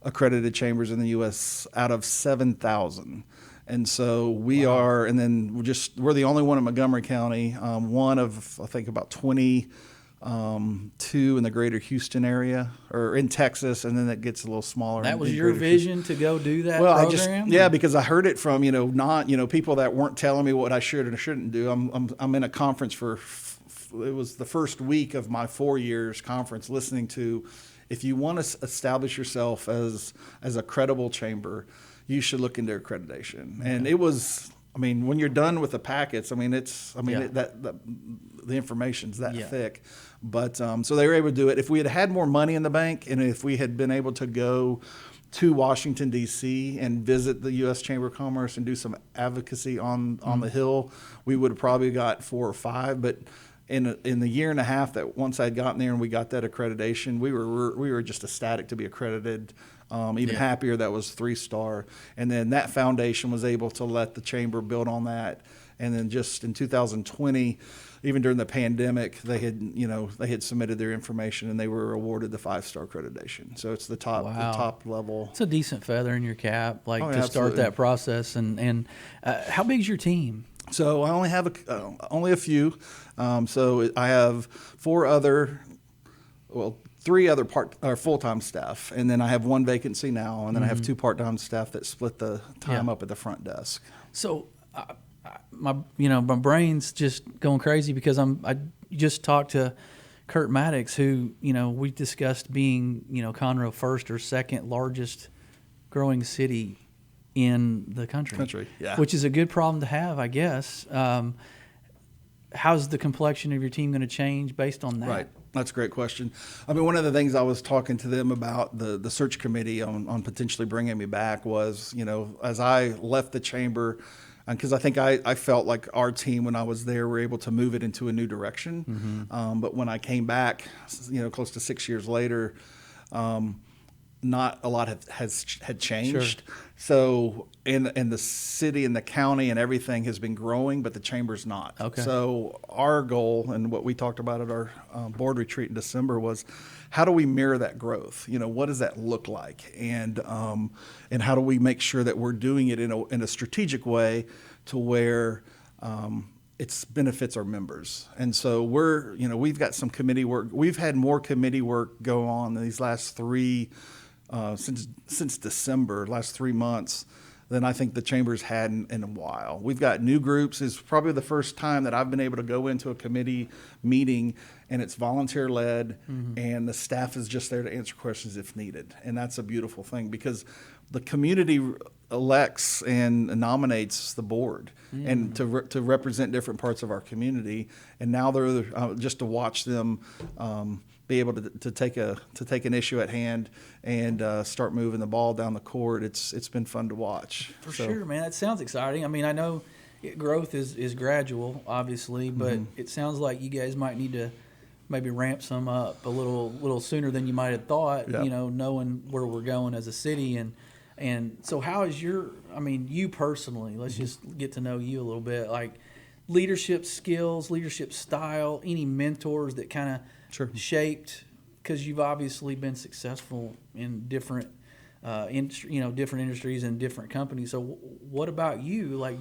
accredited chambers in the U.S. out of 7,000. And so we are, and then we're the only one in Montgomery County, one of, I think, about 22 in the greater Houston area, or in Texas, and then it gets a little smaller. That was your vision to go do that program? Because I heard it from, people that weren't telling me what I should and shouldn't do. I'm in a conference it was the first week of my 4 years conference, listening to, if you want to establish yourself as a credible chamber, you should look into accreditation. And it was, when you're done with the packets, the information's that thick. But so they were able to do it. If we had more money in the bank, and if we had been able to go to Washington, D.C. and visit the U.S. Chamber of Commerce and do some advocacy on the Hill, we would have probably got 4 or 5. But in the year and a half that once I'd gotten there and we got that accreditation, we were just ecstatic to be accredited. Happier that was 3-star. And then that foundation was able to let the chamber build on that. And then just in 2020, even during the pandemic, they had submitted their information and they were awarded the 5-star accreditation. So it's the top level. It's a decent feather in your cap, to absolutely. start that process. And how big's your team? So I only have only a few. So I have 3 other full-time staff, and then I have 1 vacancy now, and then I have 2 part-time staff that split the time up at the front desk. So my brain's just going crazy because I just talked to Curt Maddux, who we discussed being Conroe first or second largest growing city in the country. Which is a good problem to have, I guess. How's the complexion of your team going to change based on that? Right. That's a great question. One of the things I was talking to them about the search committee on potentially bringing me back was, as I left the chamber, because I think I felt like our team when I was there were able to move it into a new direction. But when I came back, close to 6 years later, not a lot had changed. Sure. So in the city and the county and everything has been growing, but the chamber's not. Okay. So our goal and what we talked about at our board retreat in December was, how do we mirror that growth? What does that look like? And how do we make sure that we're doing it in a strategic way to where it benefits our members? And so we've got some committee work. We've had more committee work go on these last 3 since December, last 3 months, than I think the Chamber's had in a while. We've got new groups. It's probably the first time that I've been able to go into a committee meeting and it's volunteer led, and the staff is just there to answer questions if needed. And that's a beautiful thing, because the community elects and nominates the board and to represent different parts of our community. And now they're just to watch them be able to take an issue at hand and start moving the ball down the court. It's been fun to watch. For sure, man. That sounds exciting. I mean, I know growth is gradual, obviously, but it sounds like you guys might need to maybe ramp some up a little sooner than you might have thought. Yep. You know, knowing where we're going as a city. And so how is you personally, let's just get to know you a little bit, like leadership skills, leadership style, any mentors that kind of shaped, because you've obviously been successful in different different industries and different companies. So what about you? Like,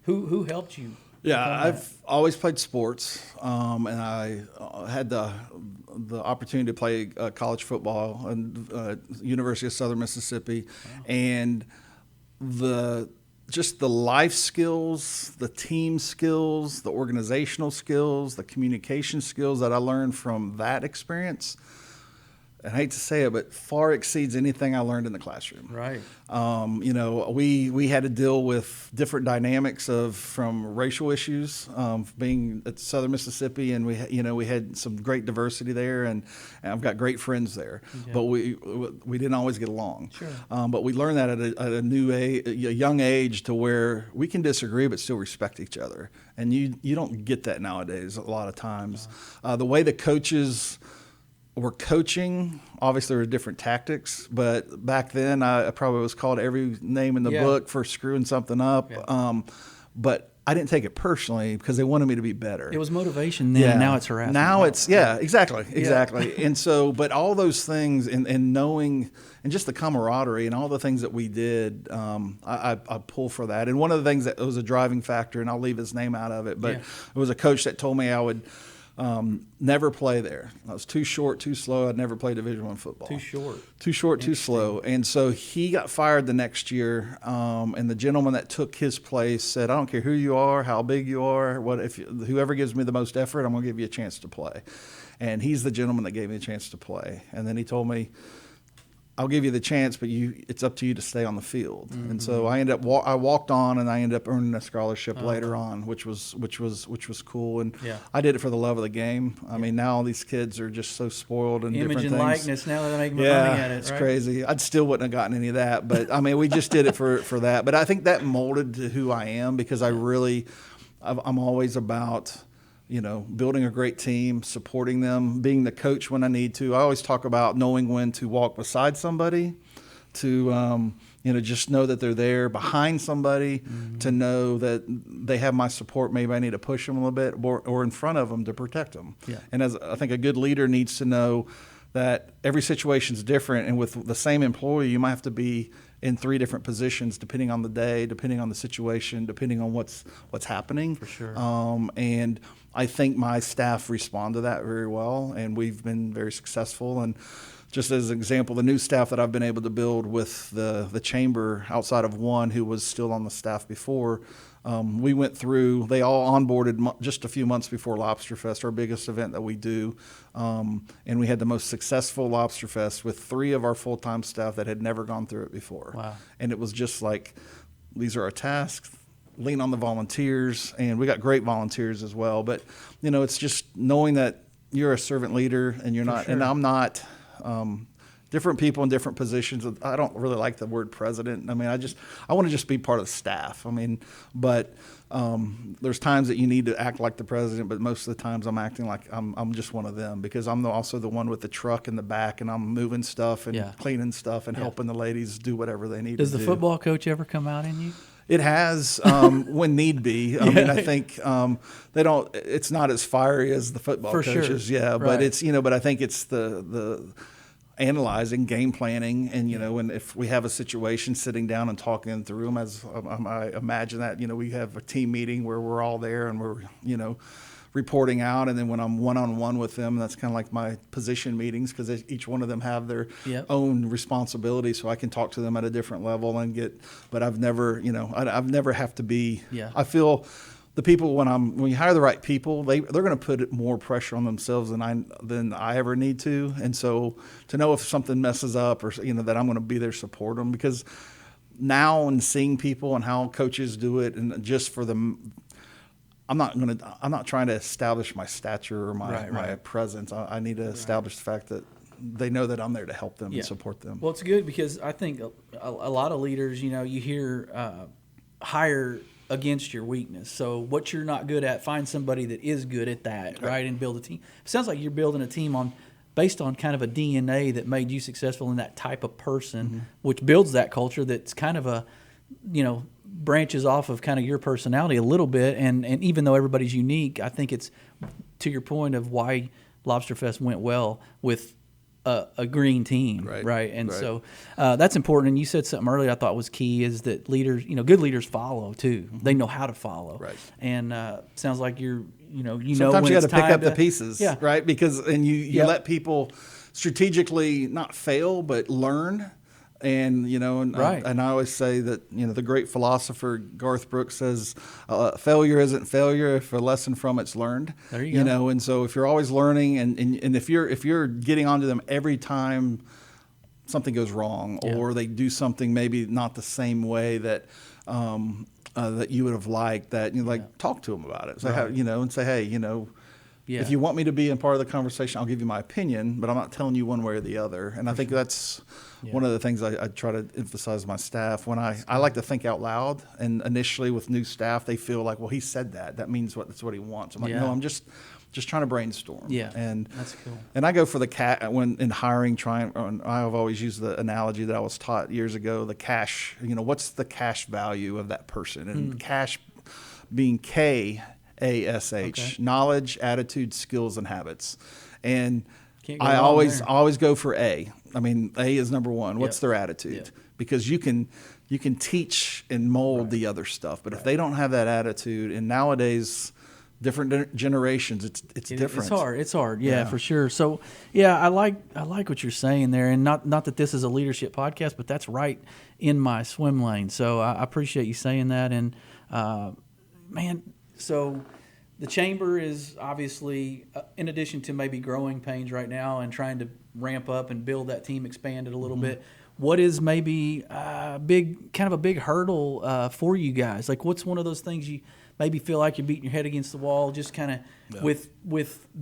who helped you? Yeah, I've always played sports, and I had the opportunity to play college football at University of Southern Mississippi, and the life skills, the team skills, the organizational skills, the communication skills that I learned from that experience, I hate to say it, but far exceeds anything I learned in the classroom. Right. We had to deal with different dynamics from racial issues, being at Southern Mississippi, and we had some great diversity there, and I've got great friends there. Okay. But we didn't always get along. Sure. But we learned that at a young age, to where we can disagree but still respect each other, and you don't get that nowadays a lot of times. The way the coaches were coaching, obviously there were different tactics, but back then I probably was called every name in the book for screwing something up. Yeah. But I didn't take it personally, because they wanted me to be better. It was motivation then, and now it's harassment. Now it's, exactly. Yeah. And so, but all those things and knowing, and just the camaraderie and all the things that we did, I pull for that. And one of the things that was a driving factor, and I'll leave his name out of it, but it was a coach that told me I would never play there. I was too short, too slow. I'd never play Division I football. Too short, too slow. And so he got fired the next year. And the gentleman that took his place said, "I don't care who you are, how big you are, whoever gives me the most effort, I'm going to give you a chance to play." And he's the gentleman that gave me a chance to play. And then he told me, "I'll give you the chance, but it's up to you to stay on the field." Mm-hmm. And so I walked on, and I ended up earning a scholarship later on, which was cool. And I did it for the love of the game. I mean, now all these kids are just so spoiled and image different and things. likeness. Now they're making money at it. It's right? crazy. I still wouldn't have gotten any of that, but I mean, we just did it for that. But I think that molded to who I am, because I'm always about, building a great team, supporting them, being the coach when I need to. I always talk about knowing when to walk beside somebody, to just know that they're there behind somebody, to know that they have my support. Maybe I need to push them a little bit, or in front of them to protect them. Yeah. And as I think a good leader needs to know that every situation is different, and with the same employee, you might have to be in 3 different positions, depending on the day, depending on the situation, depending on what's happening. For sure. And I think my staff respond to that very well, and we've been very successful. And just as an example, the new staff that I've been able to build with the chamber, outside of one who was still on the staff before, we went through, they all onboarded just a few months before Lobster Fest, our biggest event that we do. And we had the most successful Lobster Fest with 3 of our full-time staff that had never gone through it before. Wow. And it was just like, these are our tasks. Lean on the volunteers, and we got great volunteers as well. But it's just knowing that you're a servant leader, and you're not, and I'm not. Different people in different positions. I don't really like the word president. I mean, I want to just be part of the staff. I mean, but there's times that you need to act like the president, but most of the times I'm acting like I'm just one of them, because I'm also the one with the truck in the back, and I'm moving stuff and cleaning stuff and helping the ladies do whatever they need to do. Does the football coach ever come out in you? It has, when need be. I mean, I think they don't. It's not as fiery as the football coaches, but it's but I think it's the analyzing, game planning, and and if we have a situation, sitting down and talking through them. As I imagine that we have a team meeting where we're all there and we're reporting out, and then when I'm one-on-one with them, that's kind of like my position meetings, because each one of them have their own responsibility, so I can talk to them at a different level but I've never, I've never have to be, I feel the people, when you hire the right people, they're going to put more pressure on themselves than I ever need to. And so to know if something messes up, or, that I'm going to be there to support them, because now, and seeing people and how coaches do it, and just for them, I'm not trying to establish my stature or my presence. I need to establish the fact that they know that I'm there to help them and support them. Well, it's good, because I think a lot of leaders, you hear hire against your weakness. So what you're not good at, find somebody that is good at that, right? And build a team. It sounds like you're building a team based on kind of a DNA that made you successful in that type of person, which builds that culture that's kind of a, branches off of kind of your personality a little bit. And even though everybody's unique, I think it's to your point of why Lobster Fest went well with a green team, right? And so that's important. And you said something earlier I thought was key, is that leaders, good leaders follow too. They know how to follow. Right. And sounds like you're, sometimes you got to pick up the pieces, yeah. right? Because you let people strategically not fail, but learn. And, and I always say that, the great philosopher Garth Brooks says, failure isn't failure if a lesson from it's learned. There you go. And so if you're always learning, and if you're getting onto them every time something goes wrong, or they do something maybe not the same way that that you would have liked, that talk to them about it. So and say, hey, if you want me to be in part of the conversation, I'll give you my opinion, but I'm not telling you one way or the other. And I think that's one of the things I try to emphasize my staff. When I like to think out loud, and initially with new staff, they feel like, well, he said that. That means that's what he wants. I'm like, no, I'm just trying to brainstorm. Yeah, and that's cool. And I go for when in hiring, I've always used the analogy that I was taught years ago, the cash, what's the cash value of that person? And cash being KASH, knowledge, attitude, skills, and habits. And I always go for A. I mean, A is number one. What's their attitude? Because you can teach and mold the other stuff, but if they don't have that attitude, and nowadays, different generations, it's different. It's hard. Yeah, for sure. So, I like what you're saying there, and not that this is a leadership podcast, but that's right in my swim lane. So I appreciate you saying that. And man. So the chamber is obviously, in addition to maybe growing pains right now and trying to ramp up and build that team, expand it a little bit, what is maybe a big hurdle for you guys? Like, what's one of those things you maybe feel like you're beating your head against the wall, just kind of with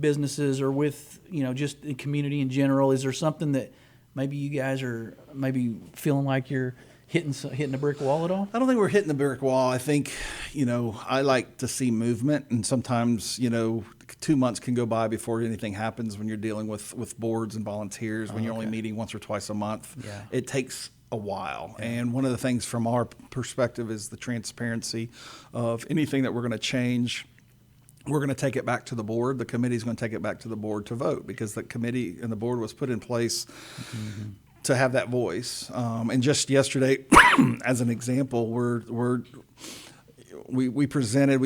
businesses, or with, just the community in general? Is there something that maybe you guys are maybe feeling like you're hitting a brick wall at all? I don't think we're hitting a brick wall. I think, I like to see movement, and sometimes, 2 months can go by before anything happens when you're dealing with boards and volunteers, when you're only meeting once or twice a month. Yeah. It takes a while. Yeah. And one of the things from our perspective is the transparency of anything that we're going to change. We're going to take it back to the board. The committee's going to take it back to the board to vote, because the committee and the board was put in place to have that voice. And just yesterday, as an example, we presented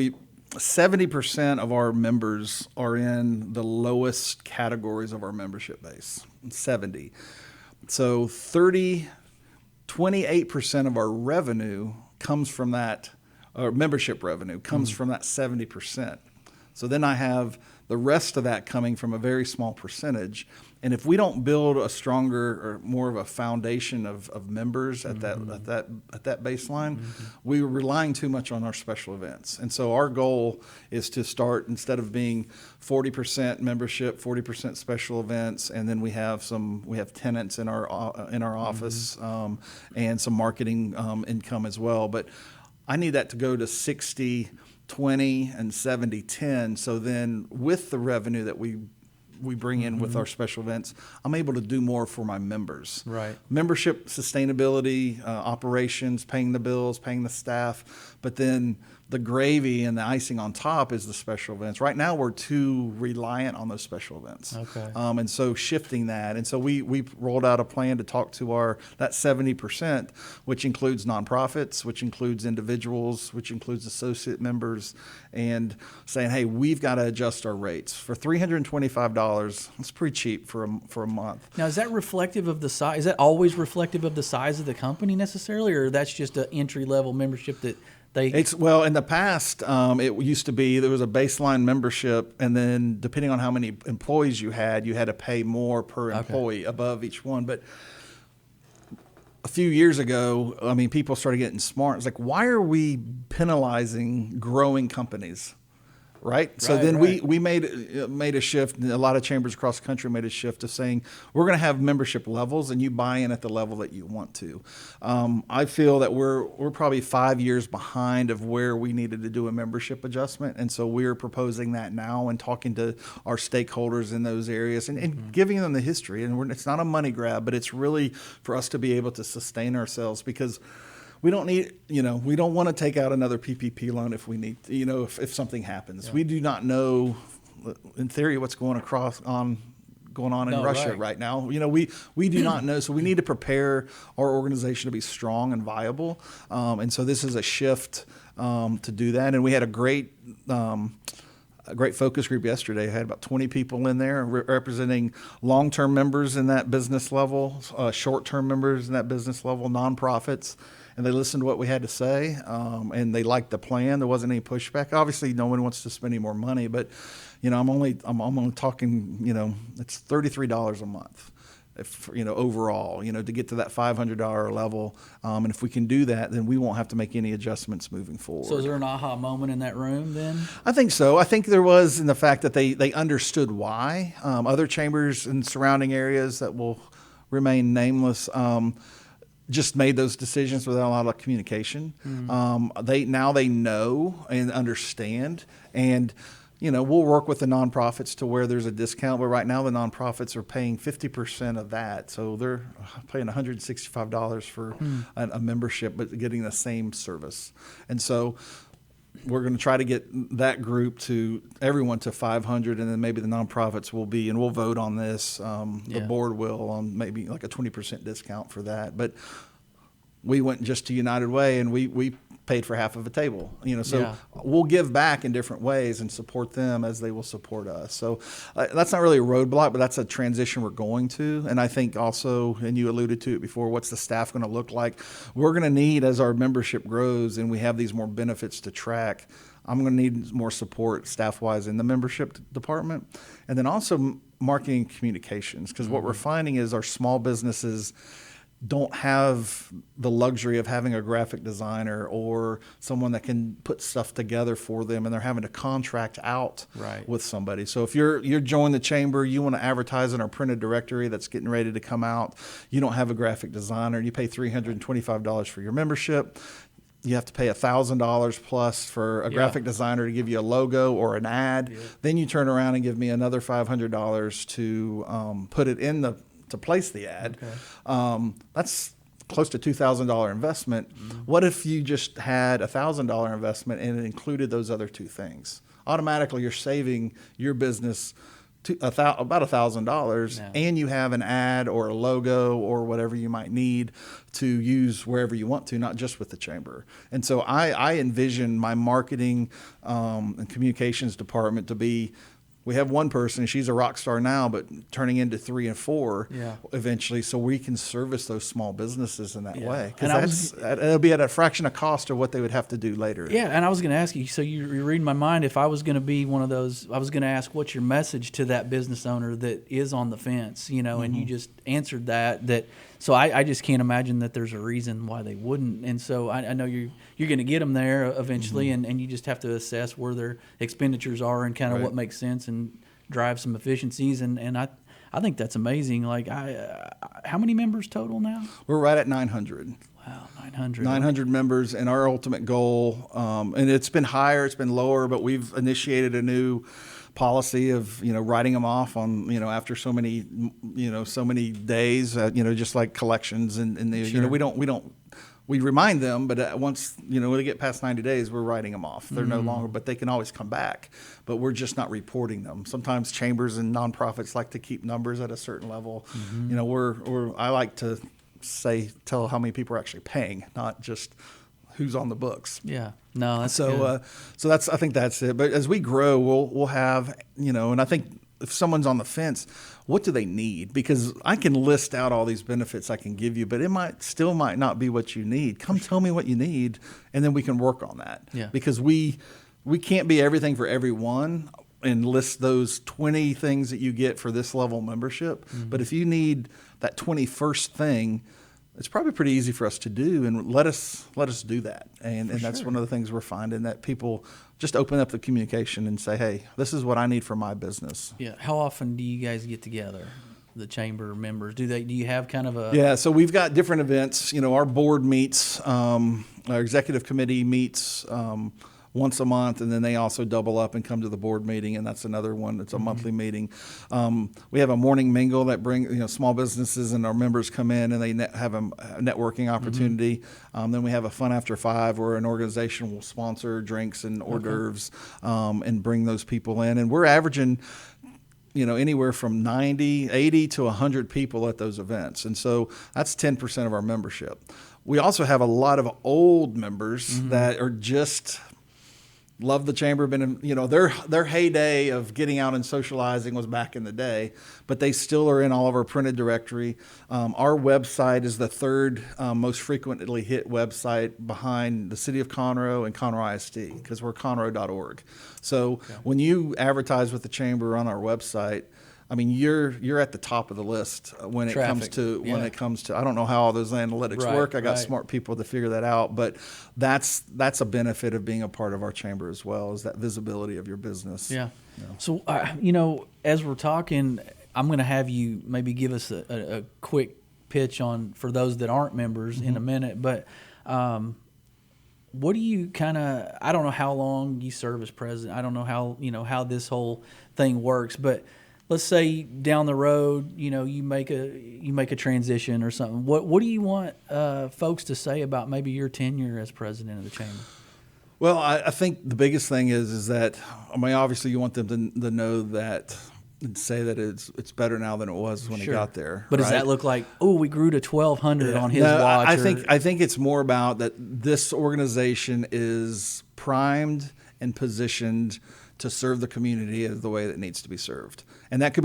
70% of our members are in the lowest categories of our membership base. 70. So 28% of our revenue comes from that, or membership revenue comes from that 70%. So then I have the rest of that coming from a very small percentage. And if we don't build a stronger or more of a foundation of members at that baseline, we're relying too much on our special events. And so our goal is to start, instead of being 40% membership, 40% special events, and then we have tenants in our office and some marketing income as well. But I need that to go to 60-20 and 70-10. So then with the revenue that we bring in with our special events, I'm able to do more for my members. Right. Membership, sustainability, operations, paying the bills, paying the staff. But then the gravy and the icing on top is the special events. Right now, we're too reliant on those special events. Okay. And so shifting that. And so we rolled out a plan to talk to that 70%, which includes nonprofits, which includes individuals, which includes associate members, and saying, hey, we've got to adjust our rates. For $325, it's pretty cheap for a month. Now, is that reflective of the size? Is that always reflective of the size of the company necessarily, or that's just an entry-level membership that Well, in the past, it used to be there was a baseline membership, and then depending on how many employees you had to pay more per employee above each one. But a few years ago, I mean, people started getting smart. It's like, why are we penalizing growing companies? Right. So then we made a shift. A lot of chambers across the country made a shift of saying we're going to have membership levels, and you buy in at the level that you want to. I feel that we're probably 5 years behind of where we needed to do a membership adjustment, and so we're proposing that now and talking to our stakeholders in those areas and giving them the history. And it's not a money grab, but it's really for us to be able to sustain ourselves, because we don't need, we don't want to take out another PPP loan if we need, if something happens. Yeah. We do not know, in theory, what's going on in Russia right now. We do not know. So we need to prepare our organization to be strong and viable. And so this is a shift to do that. And we had a great focus group yesterday. I had about 20 people in there representing long-term members in that business level, short-term members in that business level, nonprofits. And they listened to what we had to say, and they liked the plan. There wasn't any pushback. Obviously, no one wants to spend any more money, but I'm only talking. It's $33 a month, overall. To get to that $500 level, and if we can do that, then we won't have to make any adjustments moving forward. So, is there an aha moment in that room then? I think so. I think there was, in the fact that they understood why. Other chambers in surrounding areas that will remain nameless. Just made those decisions without a lot of communication. They know and understand, and we'll work with the nonprofits to where there's a discount. But right now, the nonprofits are paying 50% of that, so they're paying $165 for a membership, but getting the same service. And so we're going to try to get that group everyone to 500, and then maybe the nonprofits will be, and we'll vote on this. The board will on maybe like a 20% discount for that. But we went just to United Way, and we paid for half of a table. We'll give back in different ways and support them as they will support us. So that's not really a roadblock, but that's a transition we're going to. And I think also, and you alluded to it before, what's the staff going to look like? We're going to need, as our membership grows and we have these more benefits to track, I'm going to need more support staff-wise in the membership department. And then also marketing and communications, because what we're finding is our small businesses don't have the luxury of having a graphic designer or someone that can put stuff together for them, and they're having to contract out with somebody. So if you're joining the chamber, you want to advertise in our printed directory that's getting ready to come out, you don't have a graphic designer, you pay $325 for your membership. You have to pay $1,000 plus for a graphic designer to give you a logo or an ad. Yeah. Then you turn around and give me another $500 to put it in to place the ad. Okay. That's close to $2,000 investment. What if you just had $1,000 investment and it included those other two things? Automatically, you're saving your business about $1,000, and you have an ad or a logo or whatever you might need to use wherever you want to, not just with the chamber. And so I envision my marketing and communications department to be, we have one person, she's a rock star now, but turning into 3 and 4 eventually, so we can service those small businesses in that way. Because it'll be at a fraction of cost of what they would have to do later. Yeah, and I was going to ask you, so you're reading my mind. If I was going to be one of those, I was going to ask, what's your message to that business owner that is on the fence, and you just answered that. So I just can't imagine that there's a reason why they wouldn't. And so I know you're going to get them there eventually, and you just have to assess where their expenditures are and kind of what makes sense and drive some efficiencies. And I think that's amazing. Like, how many members total now? We're right at 900. Wow, 900. 900 members, and our ultimate goal, and it's been higher, it's been lower, but we've initiated a new policy of writing them off on after so many days, just like collections, and we don't we remind them, but once, when they get past 90 days, we're writing them off. They're no longer, but they can always come back, but we're just not reporting them. Sometimes chambers and nonprofits like to keep numbers at a certain level. I like to tell how many people are actually paying, not just who's on the books. Yeah. No, that's so, good. So I think that's it. But as we grow, we'll have, and I think if someone's on the fence, what do they need? Because I can list out all these benefits I can give you, but it might not be what you need. Come tell me what you need, and then we can work on that. Yeah. Because we can't be everything for everyone and list those 20 things that you get for this level membership. Mm-hmm. But if you need that 21st thing, it's probably pretty easy for us to do, and let us do that. And that's one of the things we're finding, that people just open up the communication and say, hey, this is what I need for my business. Yeah. How often do you guys get together, the chamber members? Do you have kind of a... Yeah, so we've got different events. Our board meets, our executive committee meets once a month, and then they also double up and come to the board meeting, and that's another one. It's a monthly meeting. We have a morning mingle that bring small businesses and our members come in, and they have a networking opportunity. Then we have a Fun After 5, where an organization will sponsor drinks and hors d'oeuvres and bring those people in, and we're averaging anywhere from 80 to 100 people at those events. And so that's 10% of our membership. We also have a lot of old members that are just love the chamber. Been in, their heyday of getting out and socializing was back in the day, but they still are in all of our printed directory. Our website is the third most frequently hit website behind the City of Conroe and Conroe ISD, because we're conroe.org. So when you advertise with the chamber on our website, I mean, you're at the top of the list when Traffic. it comes to I don't know how all those analytics work. I got smart people to figure that out, but that's a benefit of being a part of our chamber as well, is that visibility of your business. Yeah. So as we're talking, I'm going to have you maybe give us a quick pitch for those that aren't members in a minute, but what do you I don't know how long you serve as president. I don't know how this whole thing works, but let's say down the road, you make a transition or something. What do you want folks to say about maybe your tenure as president of the chamber? Well, I think the biggest thing is that, obviously you want them to know that and say that it's better now than it was when he got there. But does that look like, we grew to 1,200 on his watch? I think it's more about that this organization is primed and positioned to serve the community as the way that it needs to be served. And that could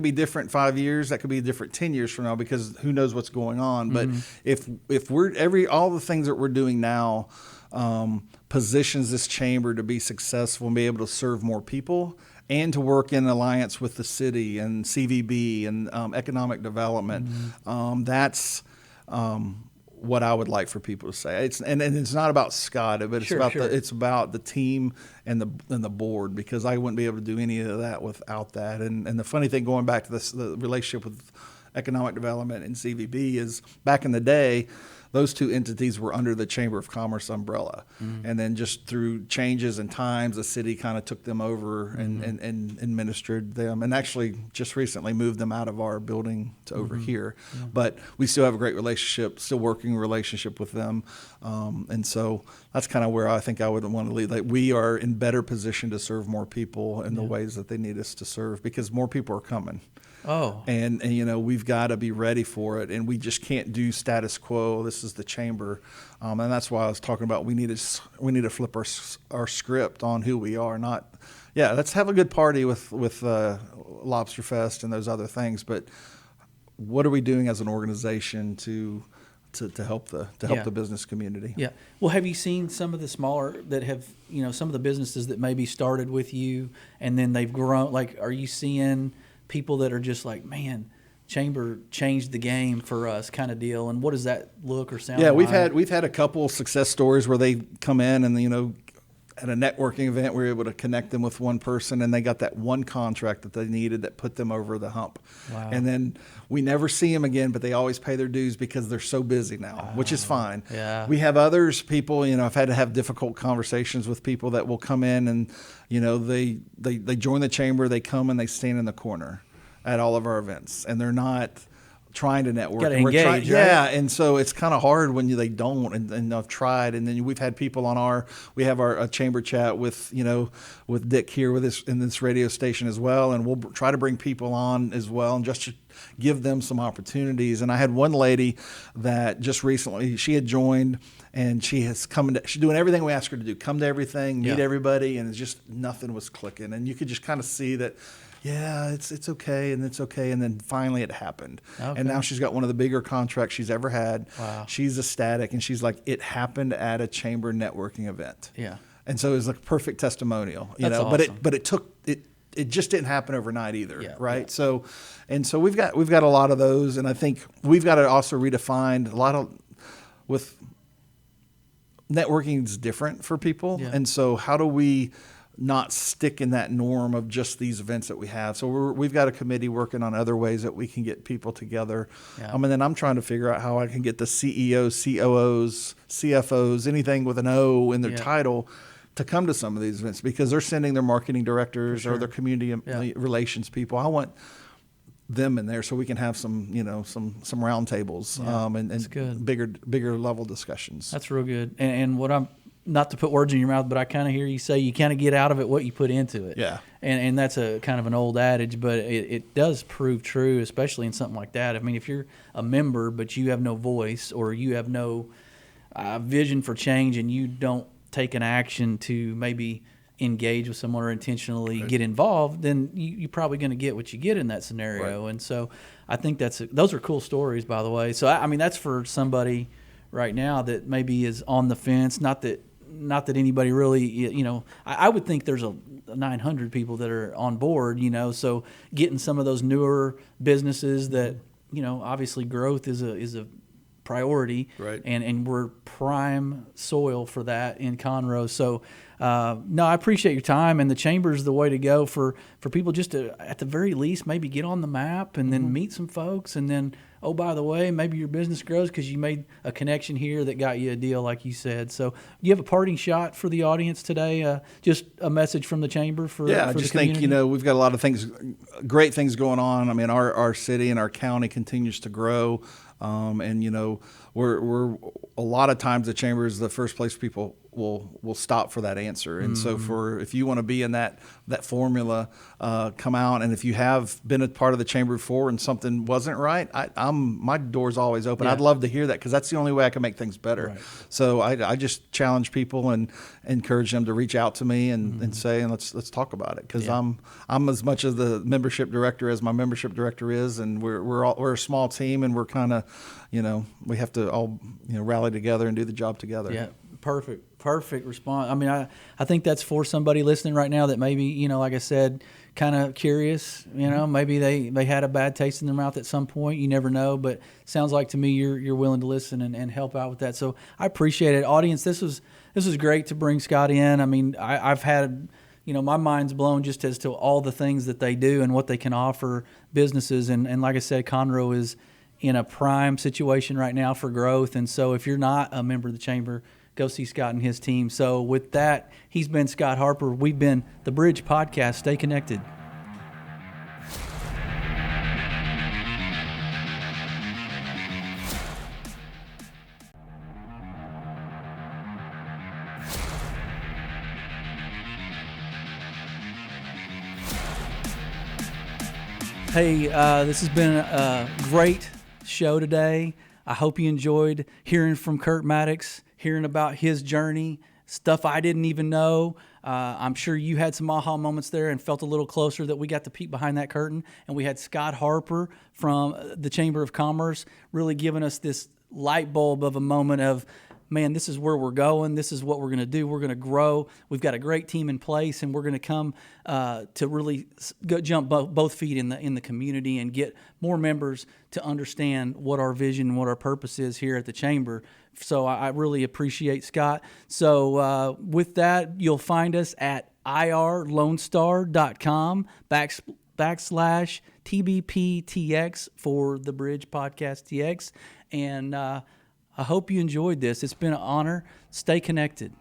be different 5 years, that could be different 10 years from now, because who knows what's going on. But if we're all the things that we're doing now positions this chamber to be successful and be able to serve more people and to work in alliance with the city and CVB and economic development, that's what I would like for people to say. It's not about Scott, but it's about the team and the board, because I wouldn't be able to do any of that without that. And the funny thing, going back to the relationship with economic development and CVB, is back in the day, those two entities were under the Chamber of Commerce umbrella. And then just through changes and times, the city kind of took them over and administered them, and actually just recently moved them out of our building to over here. But we still have a great relationship, still working relationship with them. And so that's kind of where I think I would want to lead. Like, we are in better position to serve more people in the ways that they need us to serve, because more people are coming. And we've got to be ready for it, and we just can't do status quo. This is the chamber, and that's why I was talking about we need to flip our script on who we are. Not, let's have a good party with Lobster Fest and those other things, but what are we doing as an organization to help the business community? Yeah. Well, have you seen some of the smaller that have some of the businesses that maybe started with you and then they've grown? Like, are you seeing people that are just like, man, chamber changed the game for us, kind of deal? And what does that look or sound like? We've had a couple success stories where they come in and at a networking event, we were able to connect them with one person, and they got that one contract that they needed that put them over the hump. Wow. And then we never see them again, but they always pay their dues because they're so busy now, which is fine. Yeah. We have people, I've had to have difficult conversations with people that will come in and, they join the chamber, they come and they stand in the corner at all of our events, and they're not trying to network. Gotta And engage, right? Yeah, and so it's kind of hard when they don't. And I've tried, and then we've had people on we have our chamber chat with with Dick here with this radio station as well, and we'll try to bring people on as well, and just to give them some opportunities. And I had one lady that just recently, she had joined, and she has she's doing everything we asked her to do, come to everything, meet everybody, and it's just nothing was clicking. And you could just kind of see that, yeah, it's okay, and it's okay. And then finally it happened. Okay. And now she's got one of the bigger contracts she's ever had. Wow. She's ecstatic, and she's like, it happened at a chamber networking event. Yeah. And so it was like a perfect testimonial, That's awesome. but it took it just didn't happen overnight either, right? Yeah. So we've got a lot of those, and I think we've got to also redefine a lot of with networking is different for people, and so how do we not stick in that norm of just these events that we have? So we've got a committee working on other ways that we can get people together. Yeah. And then I'm trying to figure out how I can get the CEOs, COOs, CFOs, anything with an O in their title, to come to some of these events, because they're sending their marketing directors or their community relations people. I want them in there so we can have some round tables and bigger level discussions. That's real good. And what I'm, not to put words in your mouth, but I kind of hear you say you kind of get out of it what you put into it. Yeah. And that's a kind of an old adage, but it does prove true, especially in something like that. I mean, if you're a member but you have no voice, or you have no vision for change, and you don't take an action to maybe engage with someone or intentionally get involved, then you're probably going to get what you get in that scenario. Right. And so I think those are cool stories, by the way. So I mean, that's for somebody right now that maybe is on the fence. Not that anybody really, I would think there's a 900 people that are on board, so getting some of those newer businesses that, obviously growth is a priority, right? And we're prime soil for that in Conroe. So no, I appreciate your time, and the chamber is the way to go for people just to, at the very least, maybe get on the map and then meet some folks, and then, oh, by the way, maybe your business grows because you made a connection here that got you a deal, like you said. So you have a parting shot for the audience today, just a message from the chamber for I just think, we've got a lot of great things going on. I mean, our city and our county continues to grow. And we're a lot of times the chamber is the first place people will stop for that answer. And so if you want to be in that formula, come out. And if you have been a part of the chamber before and something wasn't right, my door's always open. Yeah. I'd love to hear that, because that's the only way I can make things better. Right. So I just challenge people and encourage them to reach out to me and say, and let's talk about it, because I'm as much of the membership director as my membership director is, and we're a small team, and we're kind of we have to all rally together and do the job together. Yeah. Perfect response. I mean, I think that's for somebody listening right now that maybe, like I said, kind of curious, maybe they had a bad taste in their mouth at some point. You never know, but sounds like to me you're willing to listen and help out with that. So I appreciate it. Audience, this was great to bring Scott in. I mean, I've had, my mind's blown just as to all the things that they do and what they can offer businesses. And like I said, Conroe is in a prime situation right now for growth. And so if you're not a member of the chamber, go see Scott and his team. So with that, he's been Scott Harper. We've been the Bridge Podcast. Stay connected. Hey, this has been a great show today. I hope you enjoyed hearing from Curt Maddux, hearing about his journey, stuff I didn't even know. I'm sure you had some aha moments there and felt a little closer that we got to peek behind that curtain. And we had Scott Harper from the Chamber of Commerce really giving us this light bulb of a moment of, man, this is where we're going. This is what we're going to do. We're going to grow. We've got a great team in place, and we're going to come to really jump both feet in the community and get more members to understand what our vision and what our purpose is here at the Chamber. So I really appreciate Scott. So with that, you'll find us at irlonestar.com/TBPTX for the Bridge Podcast TX. And I hope you enjoyed this. It's been an honor. Stay connected.